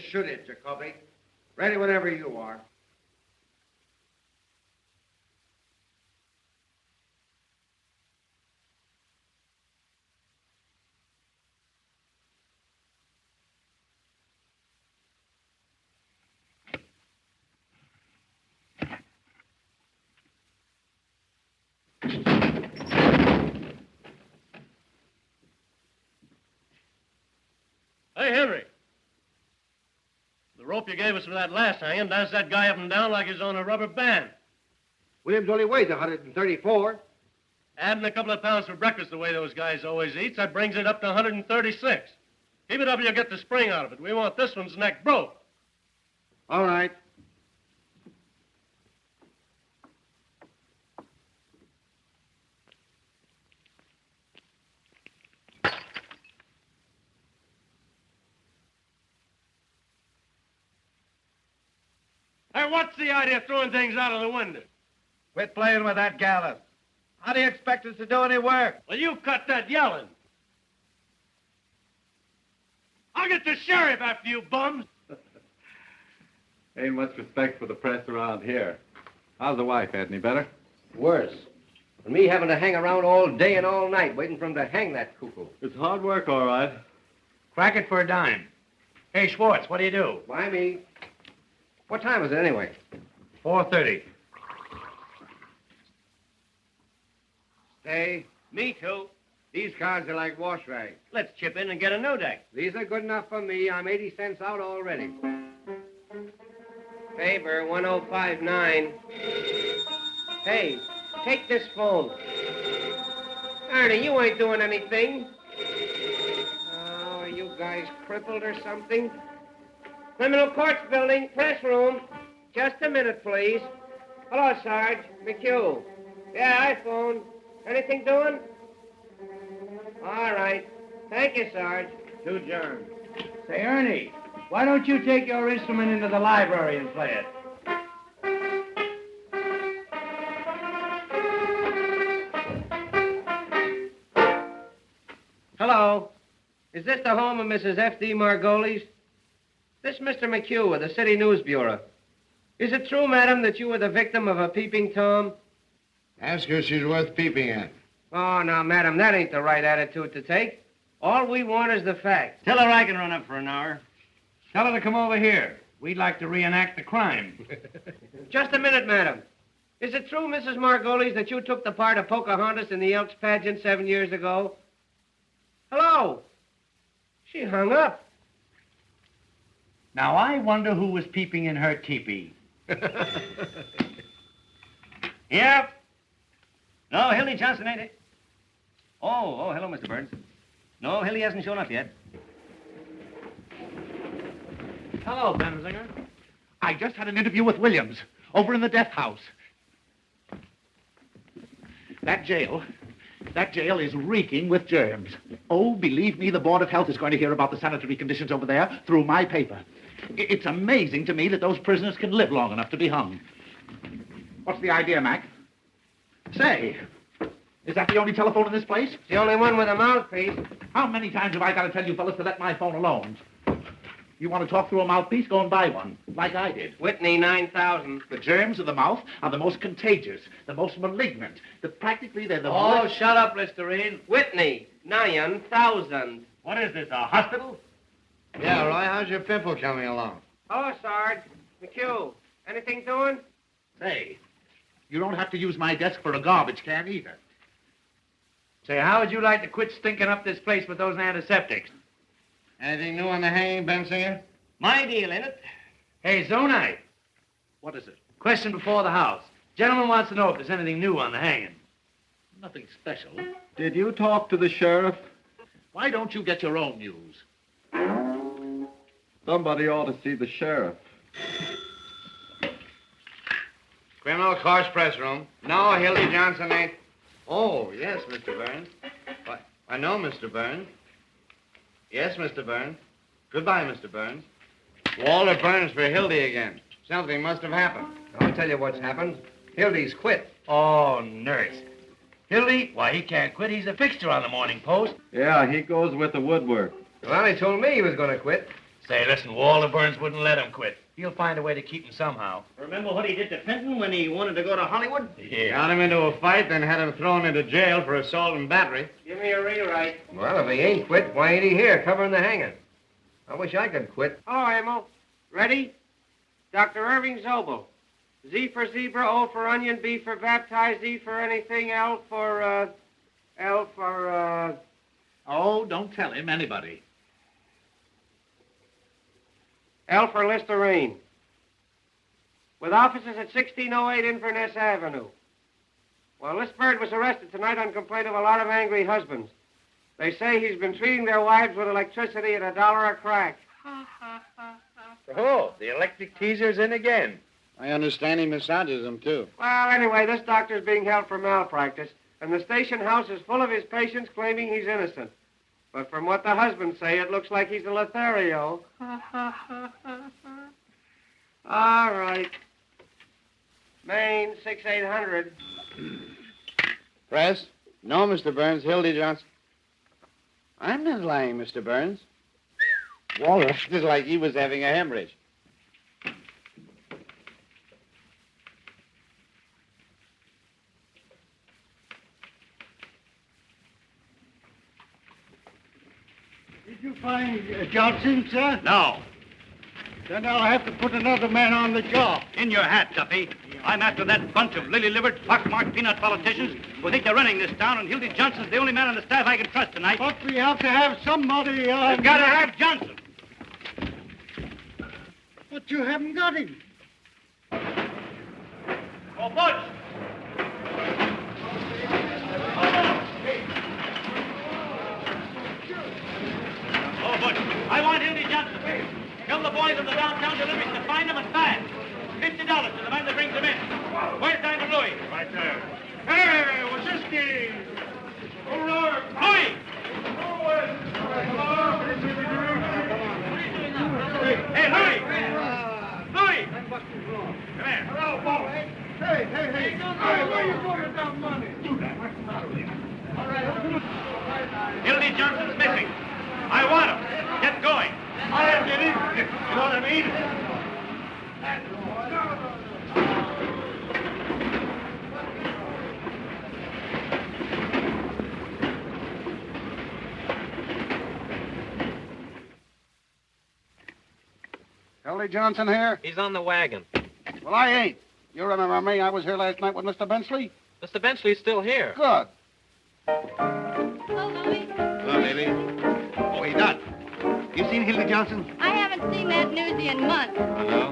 shoot it, Jacoby. Ready whenever you are. Hey, Henry. The rope you gave us for that last hanging dances that guy up and down like he's on a rubber band. Williams only weighs 134. Adding a couple of pounds for breakfast the way those guys always eat, that brings it up to 136. Keep it up, you'll get the spring out of it. We want this one's neck broke. All right. Hey, what's the idea of throwing things out of the window? Quit playing with that gallon. How do you expect us to do any work? Well, you cut that yelling. I'll get the sheriff after you bums. Ain't much respect for the press around here. How's the wife? Any better? Worse. And me having to hang around all day and all night waiting for him to hang that cuckoo. It's hard work, all right. Crack it for a dime. Hey, Schwartz, what do you do? Why me? What time is it anyway? 4:30. Hey, Me too. these cards are like wash rags. Let's chip in and get a no deck. These are good enough for me. I'm 80 cents out already. Favor 1059. Hey, take this phone. Ernie, you ain't doing anything. Oh, are you guys crippled or something? Criminal Courts Building, press room. Just a minute, please. Hello, Sarge. McHugh. Yeah, iPhone. Anything doing? All right. Thank you, Sarge. To John. Say, Ernie, why don't you take your instrument into the library and play it? Hello. Is this the home of Mrs. F.D. Margolis? This is Mr. McHugh of the City News Bureau. Is it true, madam, that you were the victim of a peeping Tom? Ask her if she's worth peeping at. Oh, now, madam, that ain't the right attitude to take. All we want is the facts. Tell her I can run up for an hour. Tell her to come over here. We'd like to reenact the crime. Just a minute, madam. Is it true, Mrs. Margolis, that you took the part of Pocahontas in the Elks pageant 7 years ago? Hello? She hung up. Now, I wonder who was peeping in her teepee. Yep. No, Hildy Johnson, ain't it? Oh, hello, Mr. Burns. No, Hildy hasn't shown up yet. Hello, Benzinger. I just had an interview with Williams over in the death house. That jail is reeking with germs. Oh, believe me, the Board of Health is going to hear about the sanitary conditions over there through my paper. It's amazing to me that those prisoners can live long enough to be hung. What's the idea, Mac? Say, is that the only telephone in this place? It's the only one with a mouthpiece. How many times have I got to tell you fellas to let my phone alone? You want to talk through a mouthpiece? Go and buy one, like I did. Whitney, 9,000. The germs of the mouth are the most contagious, the most malignant. Practically, they're the Oh, worst... shut up, Listerine. Whitney, 9,000. What is this, a hospital? Yeah, Roy, how's your pimple coming along? Hello, Sarge. McHugh. Anything doing? Say, you don't have to use my desk for a garbage can either. Say, how would you like to quit stinking up this place with those antiseptics? Anything new on the hanging, Bensinger? My deal in it. Hey, Zonite. What is it? Question before the house. Gentleman wants to know if there's anything new on the hanging. Nothing special. Did you talk to the sheriff? Why don't you get your own news? Somebody ought to see the sheriff. Criminal Courts press room. No, Hildy Johnson ain't... Oh, yes, Mr. Burns. Why, I know, Mr. Burns. Yes, Mr. Burns. Goodbye, Mr. Burns. Walter Burns for Hildy again. Something must have happened. I'll tell you what's happened. Hildy's quit. Oh, nurse. Hildy? Why, he can't quit. He's a fixture on the Morning Post. Yeah, he goes with the woodwork. Well, he told me he was going to quit. Say, listen, Walter Burns wouldn't let him quit. He'll find a way to keep him somehow. Remember what he did to Fenton when he wanted to go to Hollywood? Yeah. Got him into a fight, then had him thrown into jail for assault and battery. Give me a rewrite. Well, if he ain't quit, why ain't he here covering the hanging? I wish I could quit. Oh, Emil. Ready? Dr. Irving Zobel. Z for zebra, O for onion, B for baptized, E for anything, L for, Oh, don't tell him, anybody. L for Listerine. With offices at 1608 Inverness Avenue. Well, this bird was arrested tonight on complaint of a lot of angry husbands. They say he's been treating their wives with electricity at $1 a crack. Oh, the electric teaser's in again. I understand he massages them, too. Well, anyway, this doctor's being held for malpractice, and the station house is full of his patients claiming he's innocent. But from what the husbands say, it looks like he's a Lothario. All right. Maine, 6800. Press? No, Mr. Burns. Hildy Johnson. I'm not lying, Mr. Burns. Walter acted like he was having a hemorrhage. Did you find Johnson, sir? No. Then I'll have to put another man on the job. In your hat, Duffy. I'm after that bunch of lily-livered, pockmarked peanut politicians who think they're running this town, and Hildy Johnson's the only man on the staff I can trust tonight. But we have to have somebody, They've got to have Johnson. But you haven't got him. Oh, Butch! Oh, Butch, I want Hildy Johnson. Tell the boys of the downtown deliveries to find him and fast. $50 to the man that brings him in. Where's Diamond Louis? Right there. Hey, Wazinski! Louis! Hey, Louis! Louis! Come here. Hello, boss. Hey. Hey, where you going with that money? Hildy Johnson's missing. I want him. Get going. I'll get him. You know what I mean? Hildy Johnson here? He's on the wagon. Well, I ain't. You remember me? I was here last night with Mr. Benchley. Mr. Benchley's still here. Good. Hello, Louie. Hello, baby. Oh, he done. You seen Hildy Johnson? I haven't seen that newsie in months. Hello.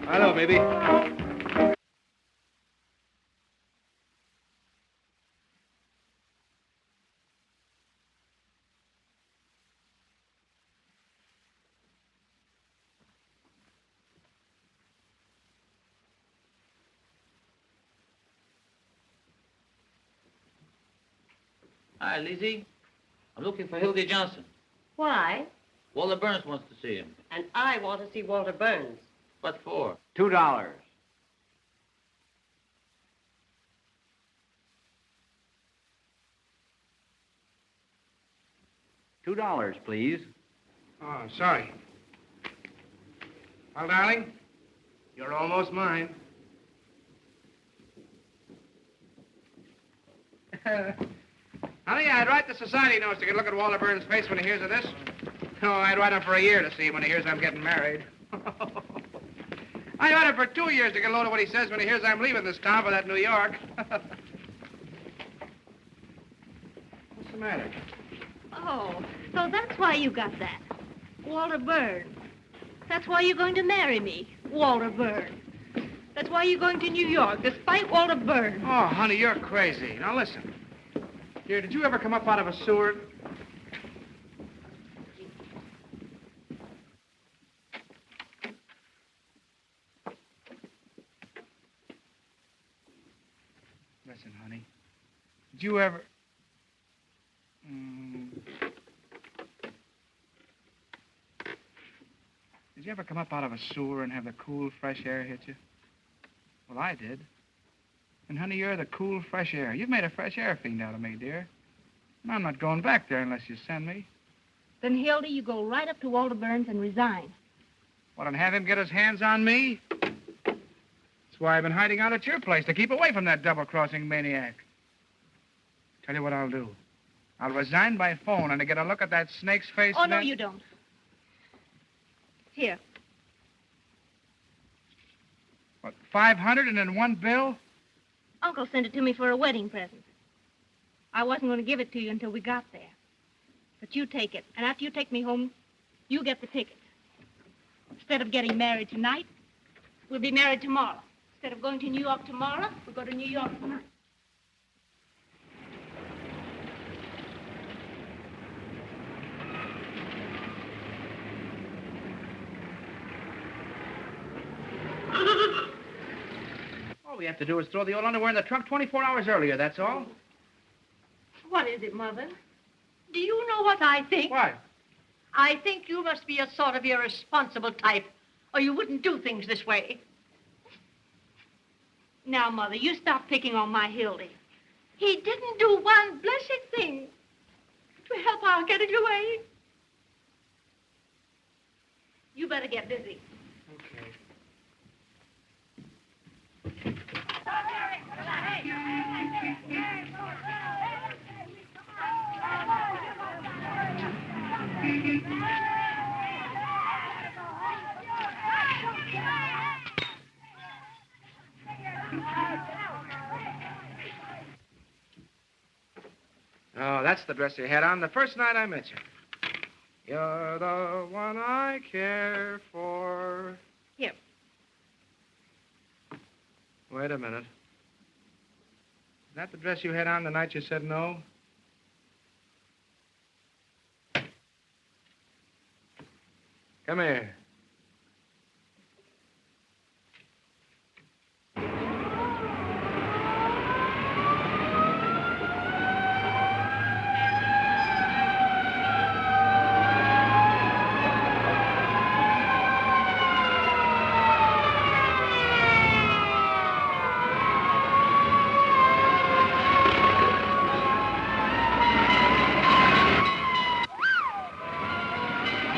Hello, baby. Hi, Lizzie. I'm looking for Hildy Johnson. Why? Walter Burns wants to see him. And I want to see Walter Burns. What for? $2. $2, please. Oh, sorry. Well, darling, you're almost mine. Honey, I'd write the society notes to get a look at Walter Burns' face when he hears of this. Oh, I'd write him for a year to see when he hears I'm getting married. I'd write him for 2 years to get a load of what he says when he hears I'm leaving this town for that New York. What's the matter? Oh, so that's why you got that. Walter Burns. That's why you're going to marry me, Walter Burns. That's why you're going to New York, despite Walter Burns. Oh, honey, you're crazy. Now, listen. Dear, did you ever come up out of a sewer? Listen, honey. Did you ever... Did you ever come up out of a sewer and have the cool, fresh air hit you? Well, I did. And, honey, you're the cool, fresh air. You've made a fresh air fiend out of me, dear. And I'm not going back there unless you send me. Then, Hildy, you go right up to Walter Burns and resign. Well, and have him get his hands on me? That's why I've been hiding out at your place, to keep away from that double-crossing maniac. Tell you what I'll do. I'll resign by phone and to get a look at that snake's face. Oh, no, you don't. Here. What, 500 and in one bill? Uncle sent it to me for a wedding present. I wasn't going to give it to you until we got there. But you take it, and after you take me home, you get the ticket. Instead of getting married tonight, we'll be married tomorrow. Instead of going to New York tomorrow, we'll go to New York tonight. All we have to do is throw the old underwear in the trunk 24 hours earlier, that's all. What is it, Mother? Do you know what I think? What? I think you must be a sort of irresponsible type, or you wouldn't do things this way. Now, Mother, you stop picking on my Hildy. He didn't do one blessed thing to help our getting away. You better get busy. Okay. Oh, that's the dress you had on the first night I met you. You're the one I care for. Here. Wait a minute. Is that the dress you had on the night you said no? Come here.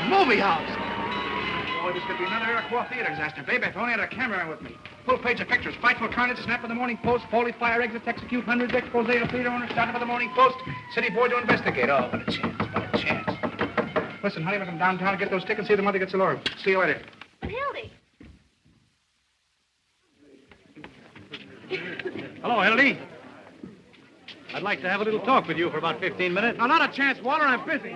Movie house. Boy, this could be another Iroquois theater disaster. Baby, if I only had a camera with me. Full page of pictures. Frightful carnage, snap of the Morning Post. Foley fire exits, execute hundreds. Expose of theater owner, startup of the Morning Post. City board to investigate. Oh, what a chance. What a chance. Listen, honey, we're going downtown and get those tickets. See if the mother gets along. See you later. But Hildy. Hello, Hildy. I'd like to have a little talk with you for about 15 minutes. No, not a chance, Walter. I'm busy.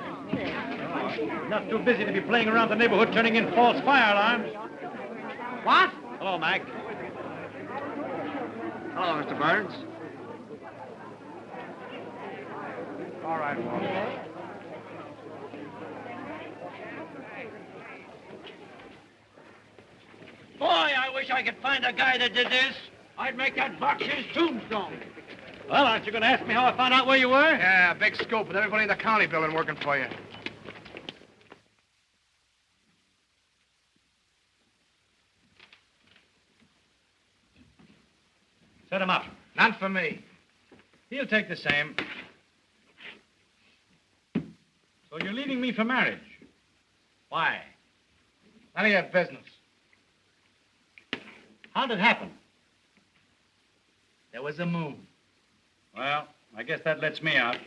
Not too busy to be playing around the neighborhood turning in false fire alarms. What? Hello, Mac. Hello, Mr. Burns. All right, Walter. Boy, I wish I could find a guy that did this. I'd make that box his tombstone. Well, aren't you going to ask me how I found out where you were? Yeah, big scoop with everybody in the county building working for you. Set him up. Not for me. He'll take the same. So you're leaving me for marriage. Why? None of your business. How'd it happen? There was a moon. Well, I guess that lets me out.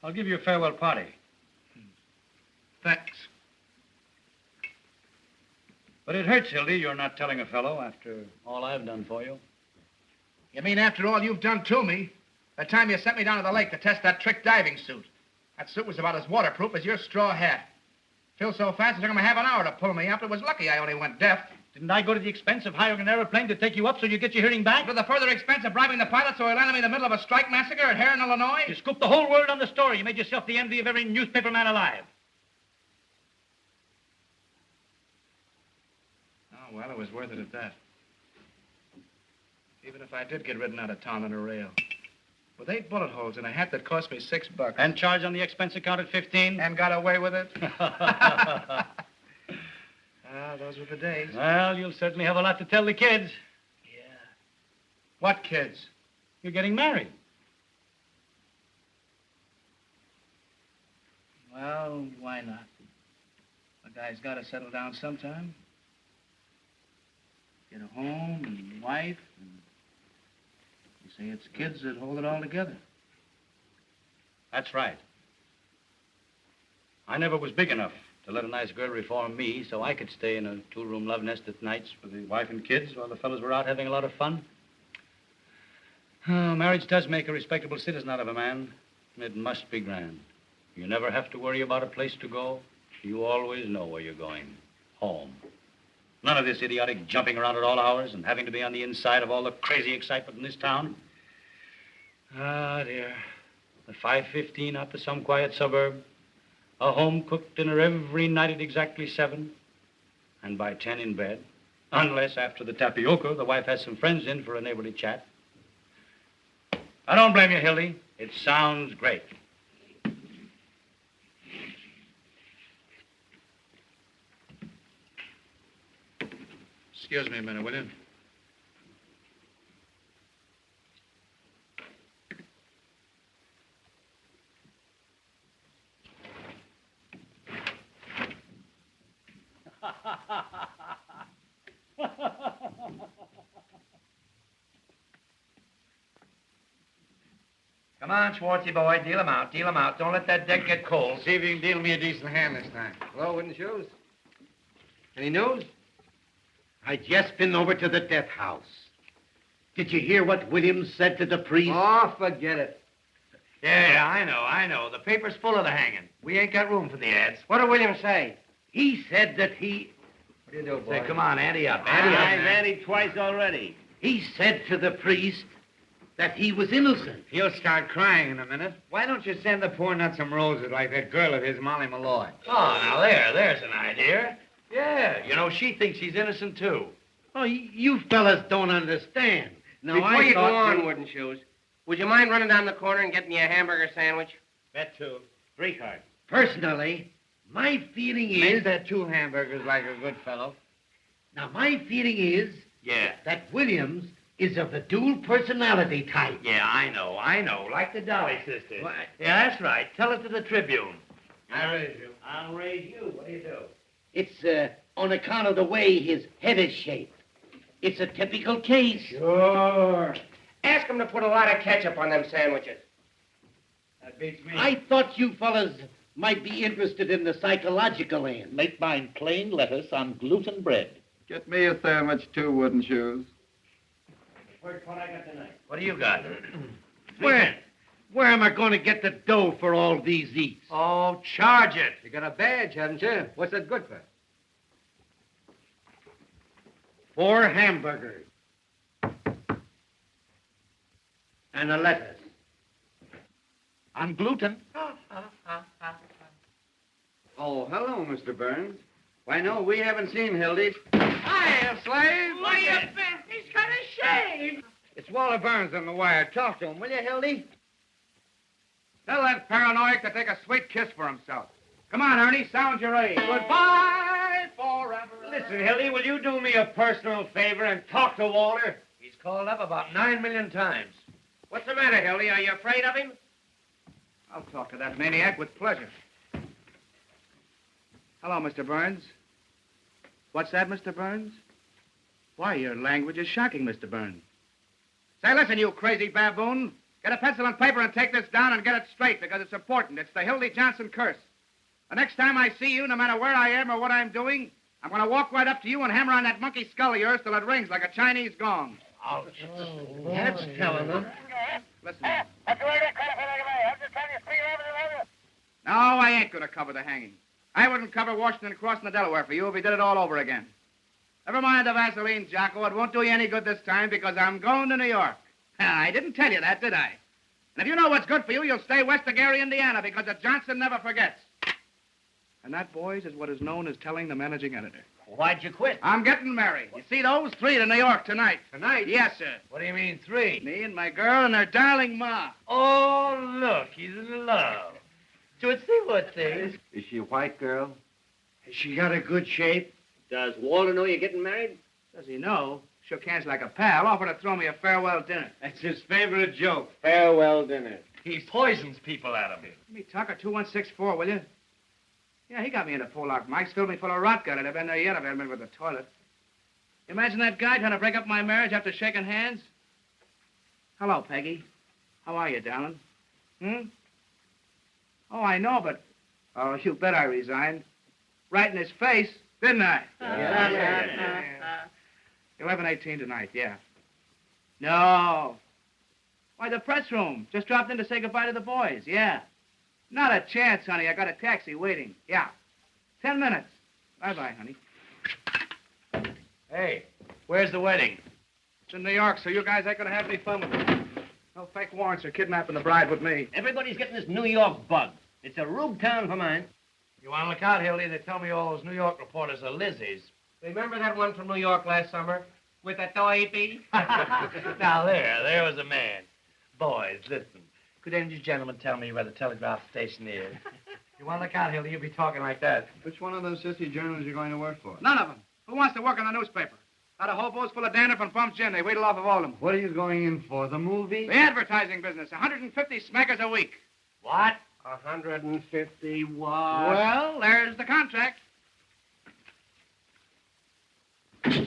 I'll give you a farewell party. Thanks. But it hurts, Hildy, you're not telling a fellow after all I've done for you. You mean after all you've done to me? The time you sent me down to the lake to test that trick diving suit. That suit was about as waterproof as your straw hat. Filled so fast it took him a half an hour to pull me up. It was lucky I only went deaf. Didn't I go to the expense of hiring an airplane to take you up so you get your hearing back? To the further expense of bribing the pilot so he landed me in the middle of a strike massacre at Heron, Illinois? You scooped the whole world on the story. You made yourself the envy of every newspaper man alive. Oh, well, it was worth it at that. Even if I did get ridden out of town on a rail. With 8 bullet holes in a hat that cost me $6. And charged on the expense account at 15? And got away with it? Those were the days. Well, you'll certainly have a lot to tell the kids. Yeah. What kids? You're getting married. Well, why not? A guy's got to settle down sometime. Get a home and wife, and you say it's kids that hold it all together. That's right. I never was big enough to let a nice girl reform me so I could stay in a two-room love nest at nights with the wife and kids while the fellows were out having a lot of fun. Oh, marriage does make a respectable citizen out of a man. It must be grand. You never have to worry about a place to go. You always know where you're going. Home. None of this idiotic jumping around at all hours and having to be on the inside of all the crazy excitement in this town. Ah, dear. At 5:15 out to some quiet suburb. A home-cooked dinner every night at exactly 7. And by 10 in bed. Unless after the tapioca, the wife has some friends in for a neighborly chat. I don't blame you, Hildy. It sounds great. Excuse me a minute, will you? Come on, Schwartzy boy, deal him out, deal him out. Don't let that deck get cold. See if you can deal me a decent hand this time. Hello, Wooden Shoes. Any news? I just been over to the death house. Did you hear what Williams said to the priest? Oh, forget it. Yeah, I know. The paper's full of the hanging. We ain't got room for the ads. What did Williams say? He said that he... What do you do, boy? Say, come on, ante up. Ante up. I've anted twice already. He said to the priest that he was innocent. He'll start crying in a minute. Why don't you send the poor nut some roses like that girl of his, Molly Malloy? Oh, now there's an idea. Yeah, you know, she thinks he's innocent, too. Oh, you fellas don't understand. Now, Before I you go thought on, Wooden Shoes, would you mind running down the corner and getting me a hamburger sandwich? Bet two. 3 cards. Personally, my feeling Make is... that 2 hamburgers like a good fellow. Now, my feeling is Yeah. that Williams is of the dual personality type. Yeah, I know. Like the Dolly sisters. What? Yeah, that's right. Tell it to the Tribune. I'll raise you. I'll raise you. What do you do? It's on account of the way his head is shaped. It's a typical case. Sure. Ask him to put a lot of ketchup on them sandwiches. That beats me. I thought you fellas might be interested in the psychological end. Make mine plain lettuce on gluten bread. Get me a sandwich, too, Wooden Shoes. First one I got tonight. What do you got? Where am I going to get the dough for all these eats? Oh, charge it. You got a badge, haven't you? What's that good for? 4 hamburgers. And a lettuce. On gluten. Oh, hello, Mr. Burns. Why, no, we haven't seen Hildy. Hiya, slave. Why, you bet. He's got a shave. It's Walter Burns on the wire. Talk to him, will you, Hildy? Tell that paranoiac to take a sweet kiss for himself. Come on, Ernie, sound your age. Goodbye forever. Listen, Hildy, will you do me a personal favor and talk to Walter? He's called up about 9 million times. What's the matter, Hildy? Are you afraid of him? I'll talk to that maniac with pleasure. Hello, Mr. Burns. What's that, Mr. Burns? Why, your language is shocking, Mr. Burns. Say, listen, you crazy baboon. Get a pencil and paper and take this down and get it straight, because it's important. It's the Hildy Johnson curse. The next time I see you, no matter where I am or what I'm doing, I'm going to walk right up to you and hammer on that monkey skull of yours till it rings like a Chinese gong. Ouch. That's telling them. Listen. No, I ain't going to cover the hanging. I wouldn't cover Washington crossing the Delaware for you if he did it all over again. Never mind the Vaseline, Jocko. It won't do you any good this time because I'm going to New York. I didn't tell you that, did I? And if you know what's good for you, you'll stay west of Gary, Indiana, because the Johnson never forgets. And that, boys, is what is known as telling the managing editor. Why'd you quit? I'm getting married. You see those 3 to New York tonight. Tonight? Yes, sir. What do you mean 3? Me and my girl and her darling ma. Oh, look, he's in love. Tootsie, what's this? Is she a white girl? Has she got a good shape? Does Walter know you're getting married? Does he know? Shook hands like a pal. Offered to throw me a farewell dinner. That's his favorite joke. Farewell dinner. He poisons people out of him. Give me Tucker 2164, will you? Yeah, he got me into Pollock Mike's, filled me full of rot gut. I'd have been there yet if I hadn't been with the toilet. Imagine that guy trying to break up my marriage after shaking hands. Hello, Peggy. How are you, darling? Oh, I know, but... Oh, you bet I resigned. Right in his face, didn't I? Yeah. 11:18 tonight, yeah. No. Why, the press room. Just dropped in to say goodbye to the boys, yeah. Not a chance, honey. I got a taxi waiting. Yeah. 10 minutes. Bye-bye, honey. Hey, where's the wedding? It's in New York, so you guys ain't gonna have any fun with it. No fake warrants or kidnapping the bride with me. Everybody's getting this New York bug. It's a rube town for mine. You want to look out, Hildy? They tell me all those New York reporters are Lizzies. Remember that one from New York last summer? With a toy bee? Now, there was a man. Boys, listen. Could any of you gentlemen tell me where the telegraph station is? You want to look out, Hildy? You'll be talking like that. Which one of those sissy journals are you going to work for? None of them. Who wants to work in the newspaper? Out of hobos full of dandruff and bum gin. They wheedle off of all of them. What are you going in for, the movie? The advertising business. 150 smackers a week. What? 150 what? Well, there's the contract. You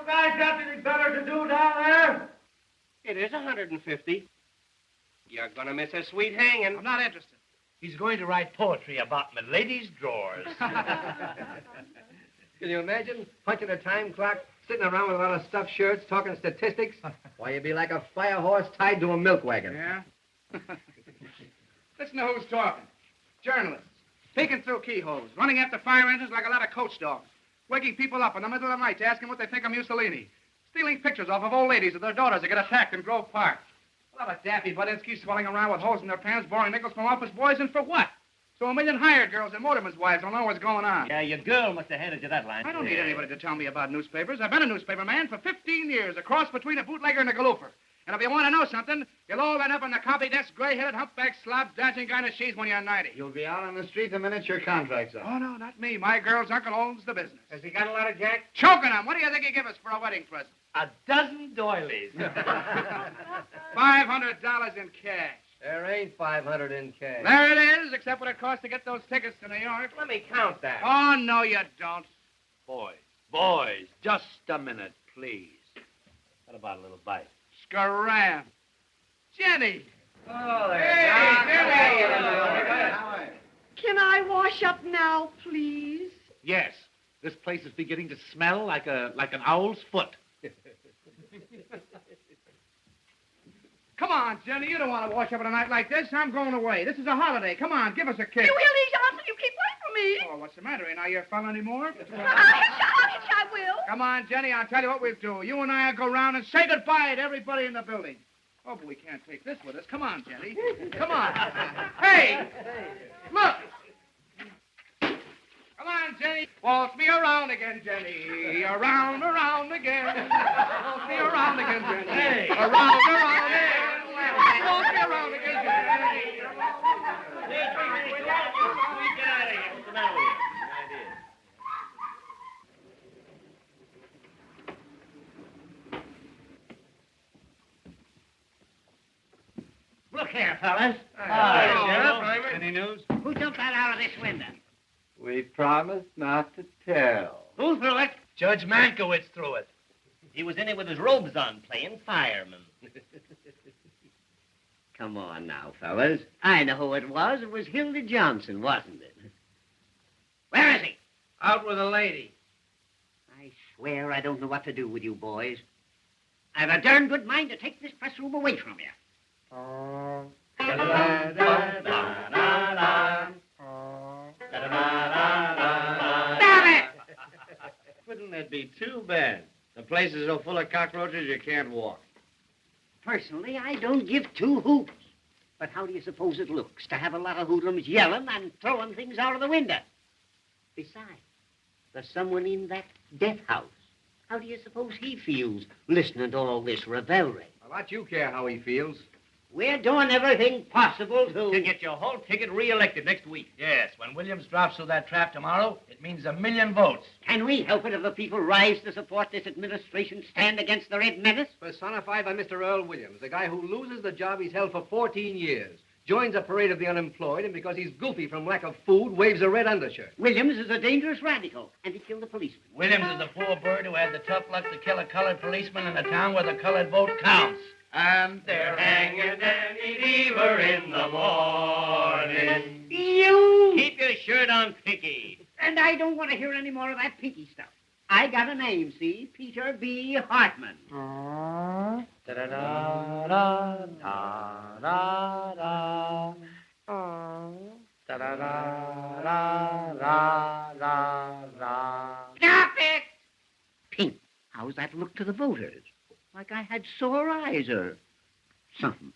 guys got anything better to do down there? It is 150. You're gonna miss a sweet hanging. I'm not interested. He's going to write poetry about my lady's drawers. Can you imagine punching a time clock, sitting around with a lot of stuffed shirts, talking statistics? Why, you'd be like a fire horse tied to a milk wagon. Yeah? Listen to who's talking. Journalists. Peeking through keyholes. Running after fire engines like a lot of coach dogs. Waking people up in the middle of the night to ask them what they think of Mussolini. Stealing pictures off of old ladies of their daughters that get attacked in Grove Park. A lot of daffy Budinsky swelling around with holes in their pants, borrowing nickels from office boys, and for what? So 1 million hired girls and motormen's wives don't know what's going on. Yeah, your girl must have handed you that line. I don't need anybody to tell me about newspapers. I've been a newspaper man for 15 years, a cross between a bootlegger and a galoofer. And if you want to know something, you'll all end up on the copy desk, gray-headed, humpback, slob, dancing kind of she's when you're 90. You'll be out on the street the minute your contract's up. Oh, no, not me. My girl's uncle owns the business. Has he got a lot of jack? Choking him. What do you think he'd give us for a wedding present? A dozen doilies. $500 in cash. There ain't 500 in cash. There it is, except what it costs to get those tickets to New York. Let me count that. Oh, no, you don't. Boys, just a minute, please. What about a little bite? Scram. Jenny. Oh, there. Hey, Jenny. Can I wash up now, please? Yes. This place is beginning to smell like an owl's foot. Come on, Jenny. You don't want to wash up on a night like this. I'm going away. This is a holiday. Come on, give us a kiss. You Hildy Johnson, you keep away from me. Oh, what's the matter? Ain't I your fella anymore? I'll hit you, I will. Come on, Jenny. I'll tell you what we'll do. You and I'll go round and say goodbye to everybody in the building. Oh, but we can't take this with us. Come on, Jenny. Come on. Hey! Look! Come on, Jenny. Waltz me around again, Jenny. Around again. Waltz me around again, Jenny. Hey. Around again. Waltz me around again, Jenny. Look here, fellas. Any news? Who jumped that out of this window? We promised not to tell. Who threw it? Judge Mankiewicz threw it. He was in it with his robes on, playing fireman. Come on now, fellas. I know who it was. It was Hildy Johnson, wasn't it? Where is he? Out with a lady. I swear I don't know what to do with you boys. I've a darn good mind to take this press room away from you. Damn it! Wouldn't that be too bad? The place is so full of cockroaches you can't walk. Personally, I don't give two hoots. But how do you suppose it looks to have a lot of hoodlums yelling and throwing things out of the window? Besides, there's someone in that death house. How do you suppose he feels listening to all this revelry? A lot you care how he feels. We're doing everything possible To get your whole ticket re-elected next week. Yes, when Williams drops through that trap tomorrow, it means 1 million votes. Can we help it if the people rise to support this administration, stand against the Red Menace? Personified by Mr. Earl Williams, the guy who loses the job he's held for 14 years. joins a parade of the unemployed, and because he's goofy from lack of food, waves a red undershirt. Williams is a dangerous radical, and he killed a policeman. Williams is a poor bird who had the tough luck to kill a colored policeman in a town where the colored vote counts. And they're hanging Danny Deaver in the morning. You! Keep your shirt on, Pinky. And I don't want to hear any more of that pinky stuff. I got a name, see? Peter B. Hartman. Stop it! Pink, how's that look to the voters? Like I had sore eyes or something.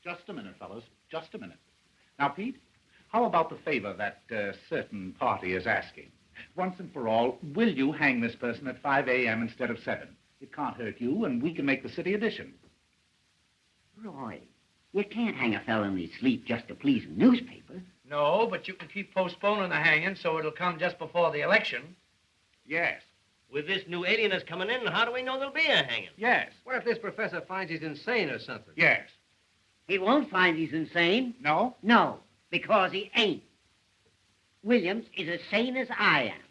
Just a minute, fellas. Just a minute. Now, Pete, how about the favor that certain party is asking? Once and for all, will you hang this person at 5 a.m. instead of 7? It can't hurt you, and we can make the city edition. Roy, you can't hang a fellow in his sleep just to please a newspaper. No, but you can keep postponing the hanging so it'll come just before the election. Yes. With this new alienist coming in, how do we know there'll be a hanging? Yes. What if this professor finds he's insane or something? Yes. He won't find he's insane. No? No, because he ain't. Williams is as sane as I am.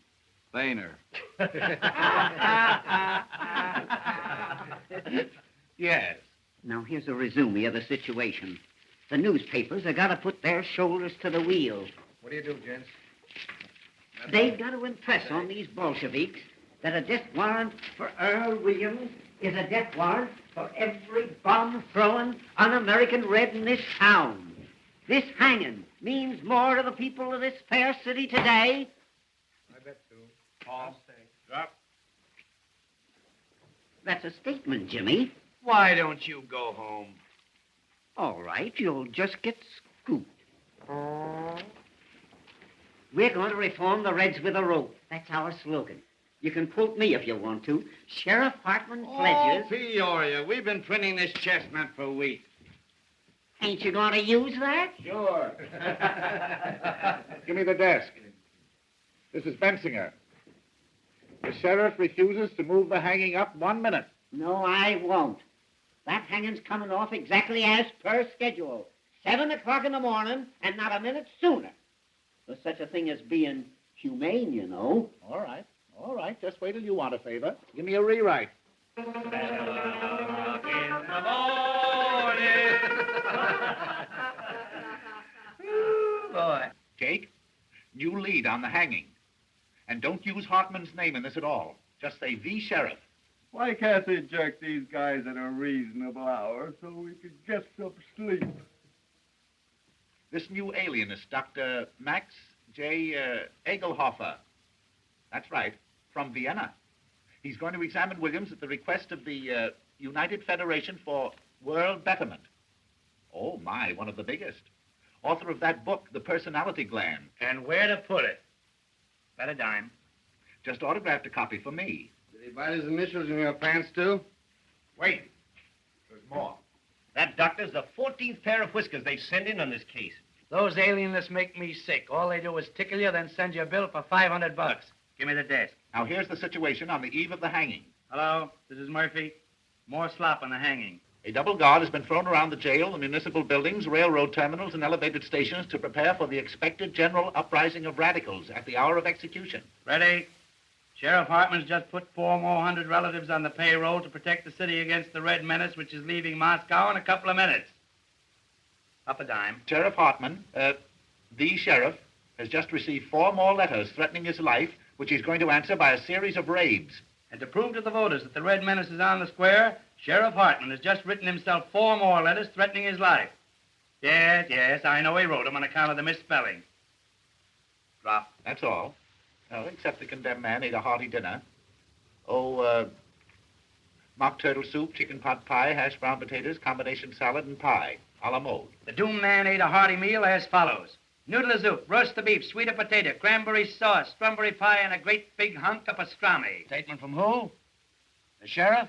Saner. Yes. Now, here's a resume of the situation. The newspapers have got to put their shoulders to the wheel. What do you do, gents? They've got to impress on these Bolsheviks that a death warrant for Earl Williams is a death warrant for every bomb-throwing un-American red in this town. This hanging means more to the people of this fair city today. I bet so. Paul, drop. That's a statement, Jimmy. Why don't you go home? All right, you'll just get scooped. We're going to reform the Reds with a rope. That's our slogan. You can quote me if you want to. Sheriff Hartman pledges... Oh, Peoria, we've been printing this chestnut for weeks. Ain't you going to use that? Sure. Give me the desk. This is Bensinger. The sheriff refuses to move the hanging up 1 minute. No, I won't. That hanging's coming off exactly as per schedule. 7 o'clock in the morning, and not a minute sooner. There's such a thing as being humane, you know. All right. All right. Just wait till you want a favor. Give me a rewrite. In the morning. Boy. Jake, you lead on the hanging. And don't use Hartman's name in this at all. Just say the sheriff. Why can't they jerk these guys at a reasonable hour so we could get some sleep? This new alienist, Dr. Max J. Egelhofer. That's right, from Vienna. He's going to examine Williams at the request of the United Federation for World Betterment. Oh, my, one of the biggest. Author of that book, The Personality Gland. And where to put it? Bet a dime. Just autographed a copy for me. Did he bite his initials in your pants, too? Wait. There's more. That doctor's the 14th pair of whiskers they send in on this case. Those alienists make me sick. All they do is tickle you, then send you a bill for $500. Give me the desk. Now, here's the situation on the eve of the hanging. Hello, this is Murphy. More slop on the hanging. A double guard has been thrown around the jail, the municipal buildings, railroad terminals, and elevated stations to prepare for the expected general uprising of radicals at the hour of execution. Ready? Sheriff Hartman's just put 4 more hundred relatives on the payroll to protect the city against the Red Menace, which is leaving Moscow in a couple of minutes. Up a dime. Sheriff Hartman, the sheriff, has just received 4 more letters threatening his life, which he's going to answer by a series of raids. And to prove to the voters that the Red Menace is on the square, Sheriff Hartman has just written himself 4 more letters threatening his life. Yes, I know he wrote them on account of the misspelling. Drop. That's all. No, except the condemned man ate a hearty dinner. Mock turtle soup, chicken pot pie, hash brown potatoes, combination salad, and pie, a la mode. The doomed man ate a hearty meal as follows. Noodle soup, roast the beef, sweet potato, cranberry sauce, strawberry pie, and a great big hunk of pastrami. Statement from who? The sheriff?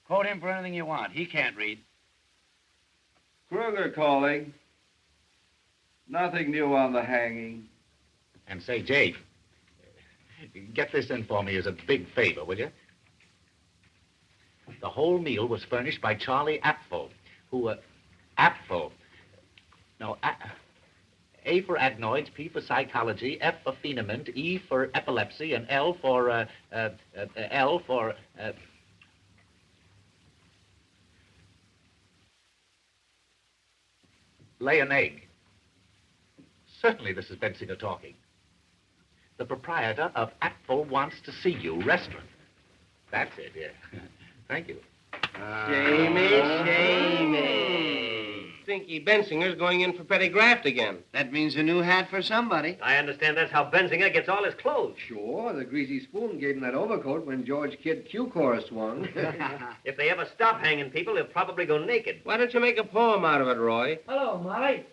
Quote him for anything you want. He can't read. Kruger calling. Nothing new on the hanging. And say, Jake, get this in for me as a big favor, will you? The whole meal was furnished by Charlie Apfel, who, Apfel. No, A for adenoids, P for psychology, F for phenoment, E for epilepsy, and L for, lay an egg. Certainly this is Bensinger talking. The proprietor of Apfel Wants to See You restaurant. That's it, yeah. Thank you. Shamey. Stinky Bensinger's going in for petty graft again. That means a new hat for somebody. I understand that's how Bensinger gets all his clothes. Sure, the greasy spoon gave him that overcoat when George Kidd Q-Corps swung. If they ever stop hanging people, they'll probably go naked. Why don't you make a poem out of it, Roy? Hello, Molly.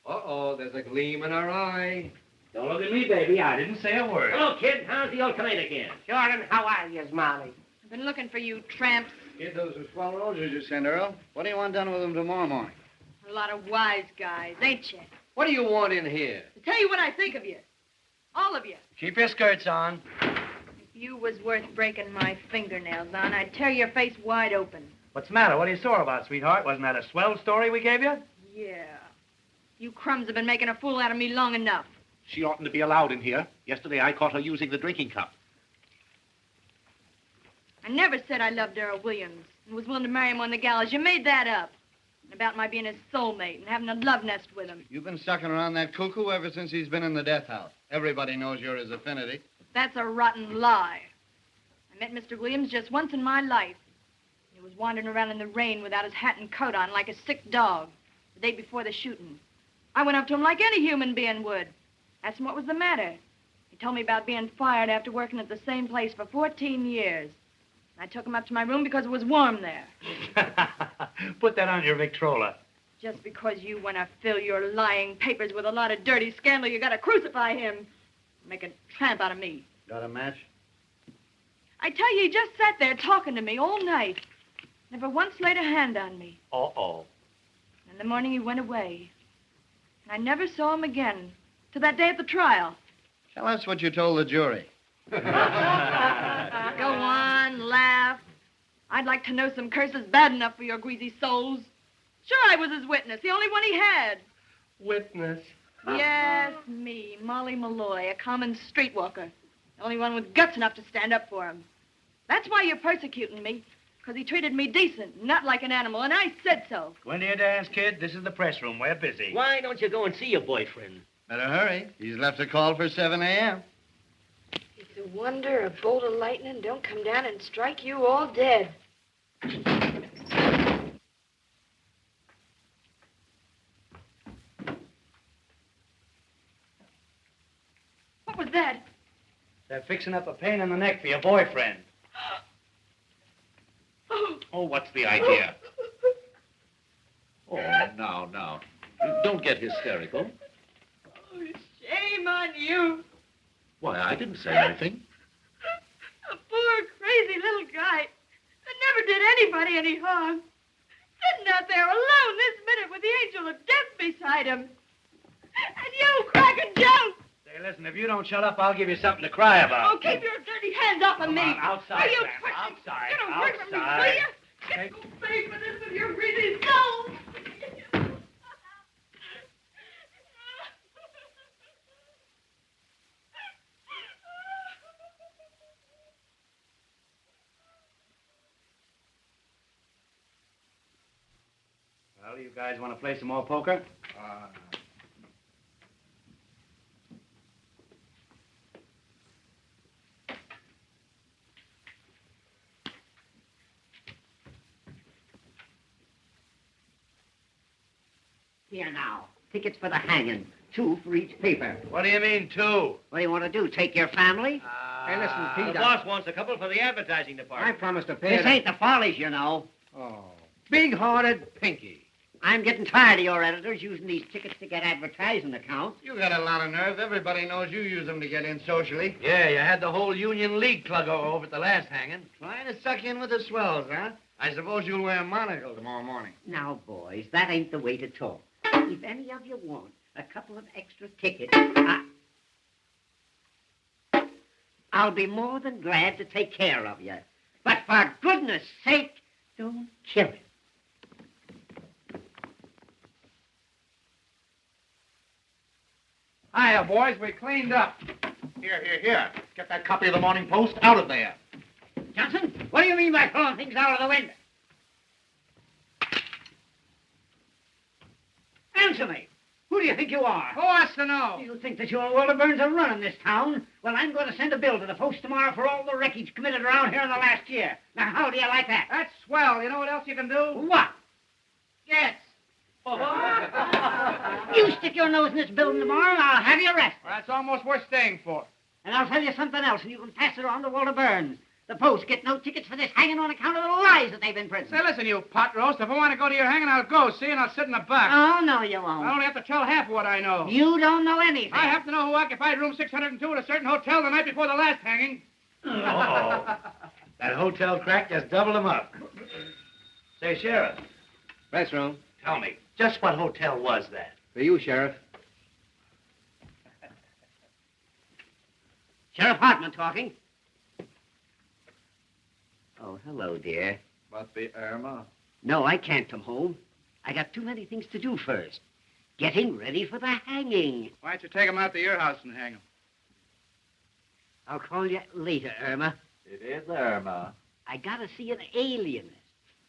Uh-oh, there's a gleam in her eye. Don't look at me, baby. I didn't say a word. Hello, kid. How's the old tomato again? Sure, and how are you, Molly? I've been looking for you, tramps. Kid, those are swell roses you sent, Earl. What do you want done with them tomorrow morning? A lot of wise guys, ain't you? What do you want in here? To tell you what I think of you. All of you. Keep your skirts on. If you was worth breaking my fingernails on, I'd tear your face wide open. What's the matter? What are you sore about, sweetheart? Wasn't that a swell story we gave you? Yeah. You crumbs have been making a fool out of me long enough. She oughtn't to be allowed in here. Yesterday I caught her using the drinking cup. I never said I loved Earl Williams and was willing to marry him on the gallows. You made that up. And about my being his soulmate and having a love nest with him. You've been sucking around that cuckoo ever since he's been in the death house. Everybody knows you're his affinity. That's a rotten lie. I met Mr. Williams just once in my life. He was wandering around in the rain without his hat and coat on like a sick dog the day before the shooting. I went up to him like any human being would. Asked him what was the matter. He told me about being fired after working at the same place for 14 years. I took him up to my room because it was warm there. Put that on your Victrola. Just because you want to fill your lying papers with a lot of dirty scandal, you got to crucify him. Make a tramp out of me. Got a match? I tell you, he just sat there talking to me all night. Never once laid a hand on me. Uh-oh. In the morning, he went away. And I never saw him again, to that day at the trial. Tell us what you told the jury. Go on, laugh. I'd like to know some curses bad enough for your greasy souls. Sure, I was his witness, the only one he had. Witness? Yes, me, Molly Malloy, a common streetwalker. The only one with guts enough to stand up for him. That's why you're persecuting me, because he treated me decent, not like an animal, and I said so. Go into your dance, kid. This is the press room. We're busy. Why don't you go and see your boyfriend? Better hurry. He's left a call for 7 a.m. It's a wonder a bolt of lightning don't come down and strike you all dead. What was that? They're fixing up a pain in the neck for your boyfriend. Oh, what's the idea? Oh, now. Don't get hysterical. Oh, shame on you. Why, I didn't say anything. A poor, crazy little guy that never did anybody any harm. Sitting out there alone this minute with the angel of death beside him. And you cracking jokes. Say, listen, if you don't shut up, I'll give you something to cry about. Oh, keep your dirty hands off of me. Come on, outside, Are you Sam, crazy? outside, Get away from me, will outside. you? Get away from this with your greasy soul. Well, you guys want to play some more poker? Here now. Tickets for the hanging. 2 for each paper. What do you mean, 2? What do you want to do, take your family? Hey, listen, Pete. The boss wants a couple for the advertising I department. promised to pay This ain't the Follies, you know. Oh, big-hearted Pinky. I'm getting tired of your editors using these tickets to get advertising accounts. You got a lot of nerve. Everybody knows you use them to get in socially. Yeah, you had the whole Union League plug over at the last hanging. Trying to suck in with the swells, huh? I suppose you'll wear a monocle tomorrow morning. Now, boys, that ain't the way to talk. If any of you want a couple of extra tickets, I'll be more than glad to take care of you. But for goodness sake, don't kill him. Hiya, boys. We cleaned up. Here. Get that copy of the Morning Post out of there. Johnson, what do you mean by throwing things out of the window? Answer me. Who do you think you are? Who wants to know? You think that you and Walter Burns are running this town? Well, I'm going to send a bill to the Post tomorrow for all the wreckage committed around here in the last year. Now, how do you like that? That's swell. You know what else you can do? What? Yes. You stick your nose in this building tomorrow, and I'll have you arrested. Well, that's almost worth staying for. And I'll tell you something else, and you can pass it on to Walter Burns. The Post get no tickets for this hanging on account of the lies that they've been printing. Say, listen, you pot roast. If I want to go to your hanging, I'll go, see, and I'll sit in the back. Oh, no, you won't. I only have to tell half of what I know. You don't know anything. I have to know who occupied room 602 at a certain hotel the night before the last hanging. Uh-oh. That hotel crack just doubled him up. Say, Sheriff, Press room. tell me, just what hotel was that? For you, Sheriff. Sheriff Hartman talking. Oh, hello, dear. Must be Irma. No, I can't come home. I got too many things to do first. Getting ready for the hanging. Why don't you take him out to your house and hang him? I'll call you later, Irma. It is Irma. I gotta see an alienist.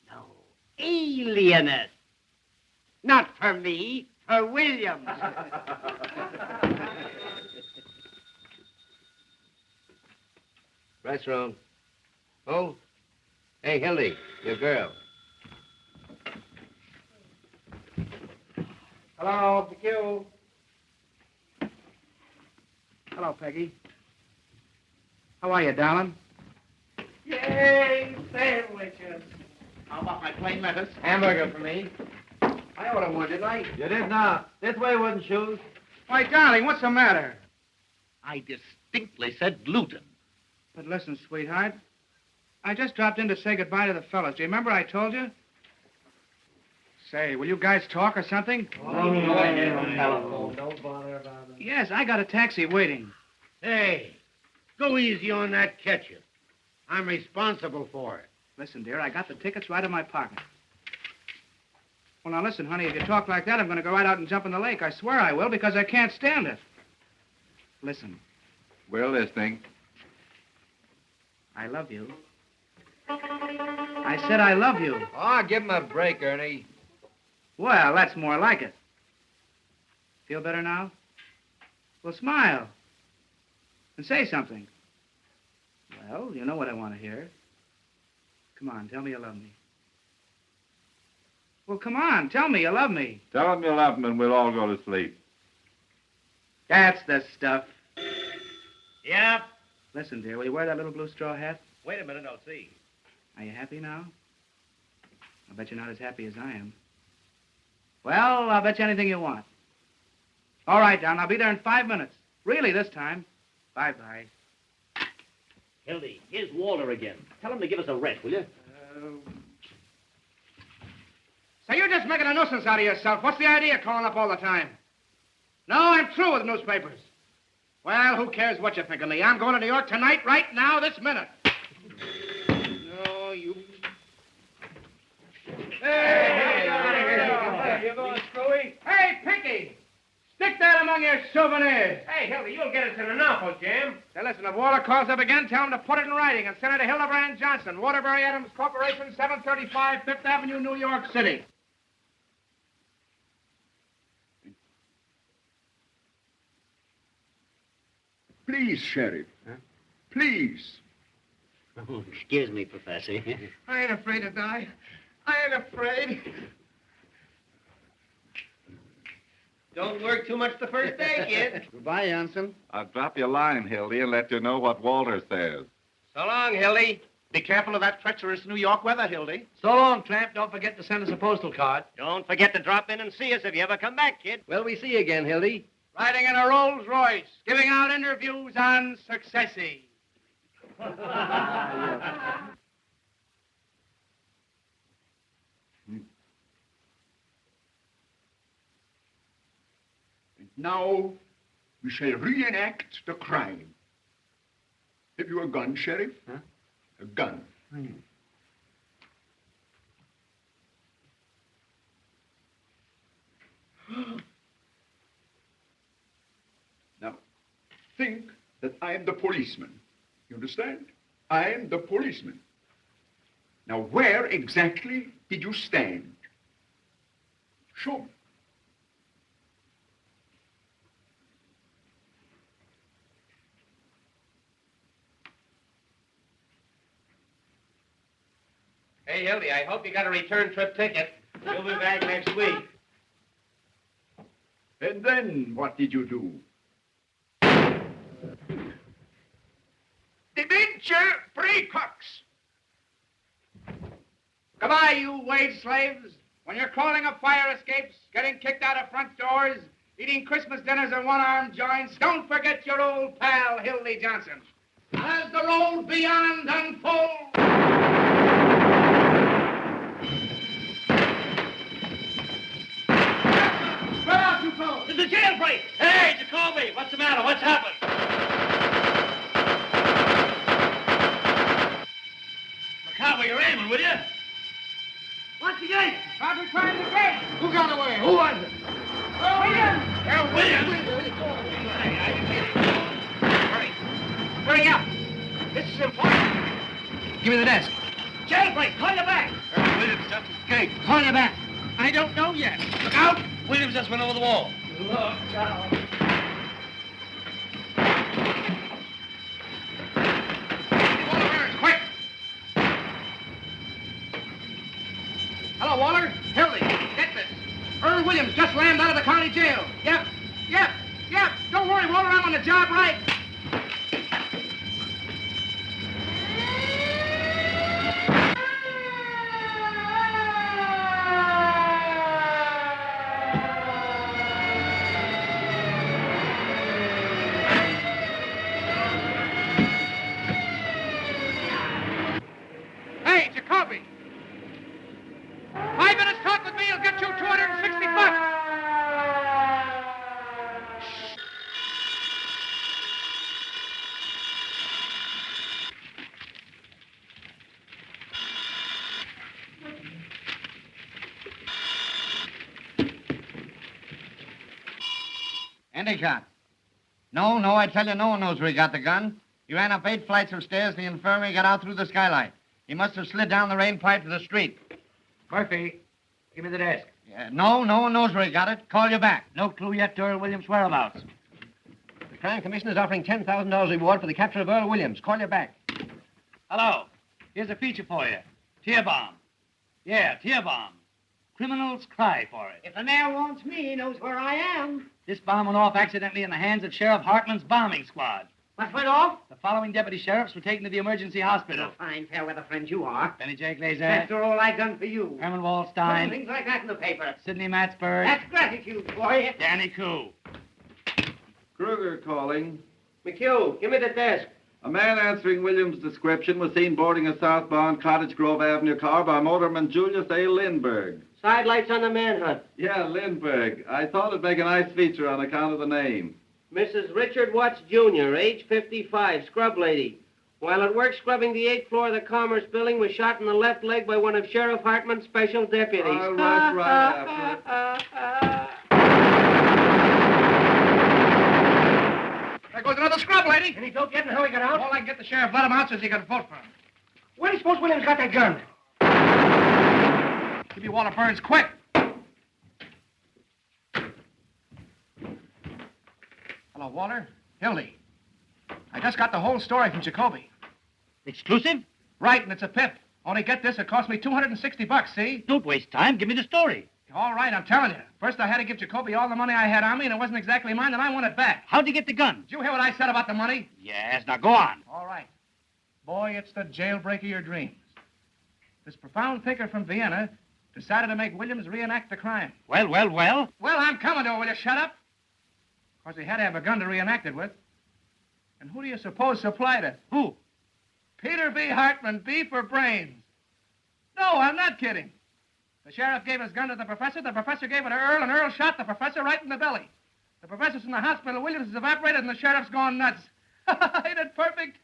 No, alienist. Not for me, for Williams. Press room. Oh? Hey, Hildy, your girl. Hello, PQ. Hello, Peggy. How are you, darling? Yay, sandwiches. How about my plain lettuce? Hamburger for me. I ordered one, didn't I? You did not. This way, wooden shoes. Why, darling, what's the matter? I distinctly said gluten. But listen, sweetheart. I just dropped in to say goodbye to the fellas. Do you remember I told you? Say, will you guys talk or something? Telephone. Don't bother about it. Yes, I got a taxi waiting. Hey, go easy on that ketchup. I'm responsible for it. Listen, dear, I got the tickets right in my pocket. Well, now listen, honey, if you talk like that, I'm going to go right out and jump in the lake. I swear I will, because I can't stand it. Listen, We're listening. I love you. I said I love you. Oh, give him a break, Ernie. Well, that's more like it. Feel better now? Well, smile. And say something. Well, you know what I want to hear. Come on, tell me you love me. Well, come on, tell me you love me. Tell him you love him and we'll all go to sleep. That's the stuff. Yep. Listen, dear, will you wear that little blue straw hat? Wait a minute, I'll see. Are you happy now? I'll bet you're not as happy as I am. Well, I'll bet you anything you want. All right, Don, I'll be there in 5 minutes. Really, this time. Bye-bye. Hildy, here's Walter again. Tell him to give us a rest, will you? So you're just making a nuisance out of yourself. What's the idea of calling up all the time? No, I'm through with newspapers. Well, who cares what you think of me? I'm going to New York tonight, right now, this minute. No, you... Hey, you going, Screwy? Hey, Pinky! Stick that among your souvenirs. Hey, Hildy, you'll get us in an awful jam. Now, listen, if Walter calls up again, tell him to put it in writing and send it to Hildebrand Johnson, Waterbury Adams Corporation, 735 Fifth Avenue, New York City. Please, Sheriff. Please. Oh, excuse me, Professor. I ain't afraid to die. I ain't afraid. Don't work too much the first day, kid. Goodbye, Jansen. I'll drop you a line, Hildy, and let you know what Walter says. So long, Hildy. Be careful of that treacherous New York weather, Hildy. So long, tramp. Don't forget to send us a postal card. Don't forget to drop in and see us if you ever come back, kid. Will we see you again, Hildy? Riding in a Rolls Royce, giving out interviews on Successy. Now, we shall reenact the crime. Have you a gun, Sheriff? Huh? A gun. Now, think that I am the policeman. You understand? I am the policeman. Now, where exactly did you stand? Show me. Hey, Hildy, I hope you got a return trip ticket. You'll be back next week. And then what did you do? Dementia precox. Goodbye, you wage slaves. When you're crawling up fire escapes, getting kicked out of front doors, eating Christmas dinners in one-armed joints, don't forget your old pal, Hildy Johnson. As the road beyond unfolds. Spread out, you fellows. It's a jailbreak! Hey, Jacoby, what's the matter? What's happened? Look out where you're aiming, will you? Watch the gate! Roger trying the gate! Who got away? Who was it? Earl Williams! Earl Williams? Hurry up! This is important. Give me the desk. Jailbreak! Call you back! Earl Williams just escaped. Call you back. I don't know yet. Look out! Williams just went over the wall. Look out. Quick! Hello, Waller. Hildy, get this. Earl Williams just landed out of the county jail. Yep. Don't worry, Waller, I'm on the job right. Hey, Jacoby. 5 minutes talk with me will get you 260 bucks. Any shot? No, I tell you, no one knows where he got the gun. He ran up 8 flights of stairs to the infirmary, got out through the skylight. He must have slid down the rain pipe to the street. Murphy, give me the desk. Yeah, no one knows where he got it. Call you back. No clue yet to Earl Williams' whereabouts. The Crime Commission is offering $10,000 reward for the capture of Earl Williams. Call you back. Hello. Here's a feature for you. Tear bomb. Yeah, tear bomb. Criminals cry for it. If the mayor wants me, he knows where I am. This bomb went off accidentally in the hands of Sheriff Hartman's bombing squad. What went off? The following deputy sheriffs were taken to the emergency hospital. A fine fair-weather friend you are. Benny J. Glazer. After all I've done for you. Herman Wallstein. Things like that in the paper. Sidney Matsburg. That's gratitude for you. Danny Koo. Kruger calling. McHugh, give me the desk. A man answering Williams' description was seen boarding a southbound Cottage Grove Avenue car by motorman Julius A. Lindbergh. Sidelights on the manhunt. Yeah, Lindbergh. I thought it'd make a nice feature on account of the name. Mrs. Richard Watts, Jr., age 55, scrub lady. While at work scrubbing the 8th floor of the Commerce Building, was shot in the left leg by one of Sheriff Hartman's special deputies. I'll rush right after There goes another scrub lady. Any dope yet on how he got out? All I can get the sheriff, let him out, says he got a vote for him. Where do you suppose Williams got that gun? Give me Walter Burns, quick. Hello, Walter. Hildy. I just got the whole story from Jacoby. Exclusive? Right, and it's a pip. Only get this, it cost me $260, see? Don't waste time. Give me the story. All right, I'm telling you. First, I had to give Jacoby all the money I had on me, and it wasn't exactly mine, and I want it back. How'd you get the gun? Did you hear what I said about the money? Yes, now go on. All right. Boy, it's the jailbreak of your dreams. This profound thinker from Vienna decided to make Williams reenact the crime. Well? Well, I'm coming to it. Will you shut up? Of course, he had to have a gun to reenact it with. And who do you suppose supplied it? Who? Peter B. Hartman, B for brains. No, I'm not kidding. The sheriff gave his gun to the professor gave it to Earl, and Earl shot the professor right in the belly. The professor's in the hospital, Williams is evaporated, and the sheriff's gone nuts. Ain't it perfect?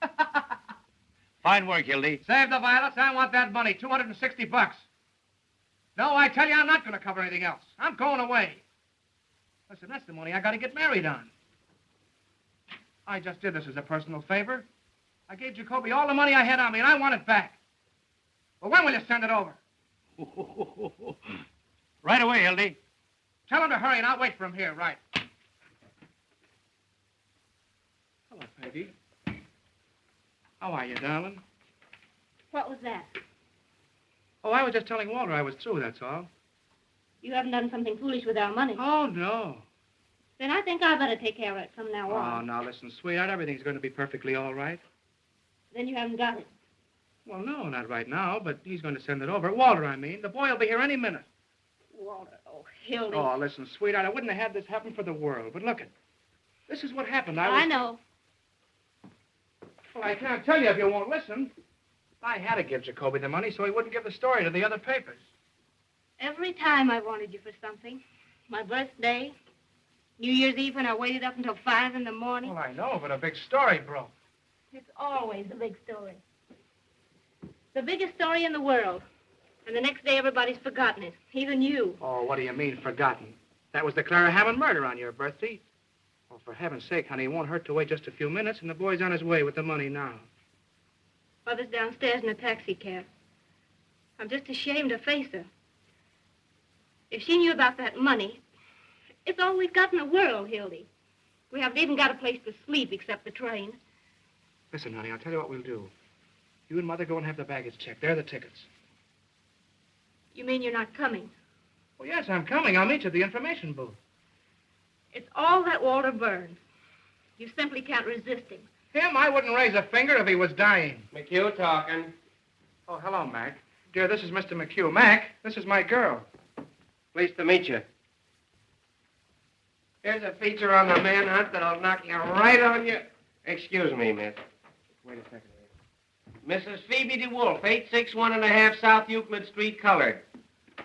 Fine work, Hildy. Save the violets. I want that money, $260. No, I tell you, I'm not going to cover anything else. I'm going away. Listen, that's the money I got to get married on. I just did this as a personal favor. I gave Jacoby all the money I had on me, and I want it back. Well, when will you send it over? Right away, Hildy. Tell him to hurry, and I'll wait for him here, right? Hello, Peggy. How are you, darling? What was that? Oh, I was just telling Walter I was through, that's all. You haven't done something foolish with our money. Oh, no. Then I think I better take care of it from now Oh, on. now, listen, sweetheart, everything's going to be perfectly all right. Then you haven't got it. Well, no, not right now, but he's going to send it over. Walter, I mean. The boy will be here any minute. Walter, oh, Hildy. Oh, listen, sweetheart, I wouldn't have had this happen for the world. But look, this is what happened. I know. Well, I can't tell you if you won't listen. I had to give Jacoby the money so he wouldn't give the story to the other papers. Every time I wanted you for something. My birthday, New Year's Eve when I waited up until 5 in the morning. Well, I know, but a big story broke. It's always a big story. The biggest story in the world. And the next day everybody's forgotten it, even you. Oh, what do you mean, forgotten? That was the Clara Hammond murder on your birthday. Oh, for heaven's sake, honey, it won't hurt to wait just a few minutes, and the boy's on his way with the money now. Mother's downstairs in a taxi cab. I'm just ashamed to face her. If she knew about that money, it's all we've got in the world, Hildy. We haven't even got a place to sleep except the train. Listen, honey, I'll tell you what we'll do. You and Mother go and have the baggage checked. They're the tickets. You mean you're not coming? Well, yes, I'm coming. I'll meet you at the information booth. It's all that Walter Burns. You simply can't resist him. Him? I wouldn't raise a finger if he was dying. McHugh talking. Oh, hello, Mac. Dear, this is Mr. McHugh. Mac, this is my girl. Pleased to meet you. Here's a feature on the manhunt that'll knock you right on your... Excuse me, miss. Wait a second. Mrs. Phoebe DeWolf, 861½ South Euclid Street, colored.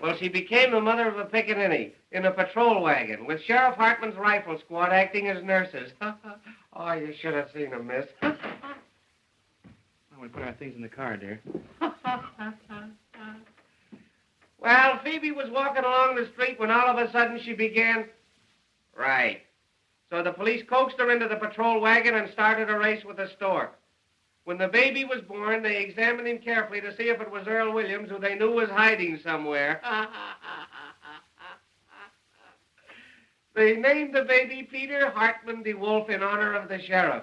Well, she became the mother of a pickaninny in a patrol wagon with Sheriff Hartman's rifle squad acting as nurses. Oh, you should have seen them, miss. Oh, we put our things in the car, dear. Well, Phoebe was walking along the street when all of a sudden she began... Right. So the police coaxed her into the patrol wagon and started a race with the stork. When the baby was born, they examined him carefully to see if it was Earl Williams, who they knew was hiding somewhere. They named the baby Peter Hartman DeWolf in honor of the sheriff.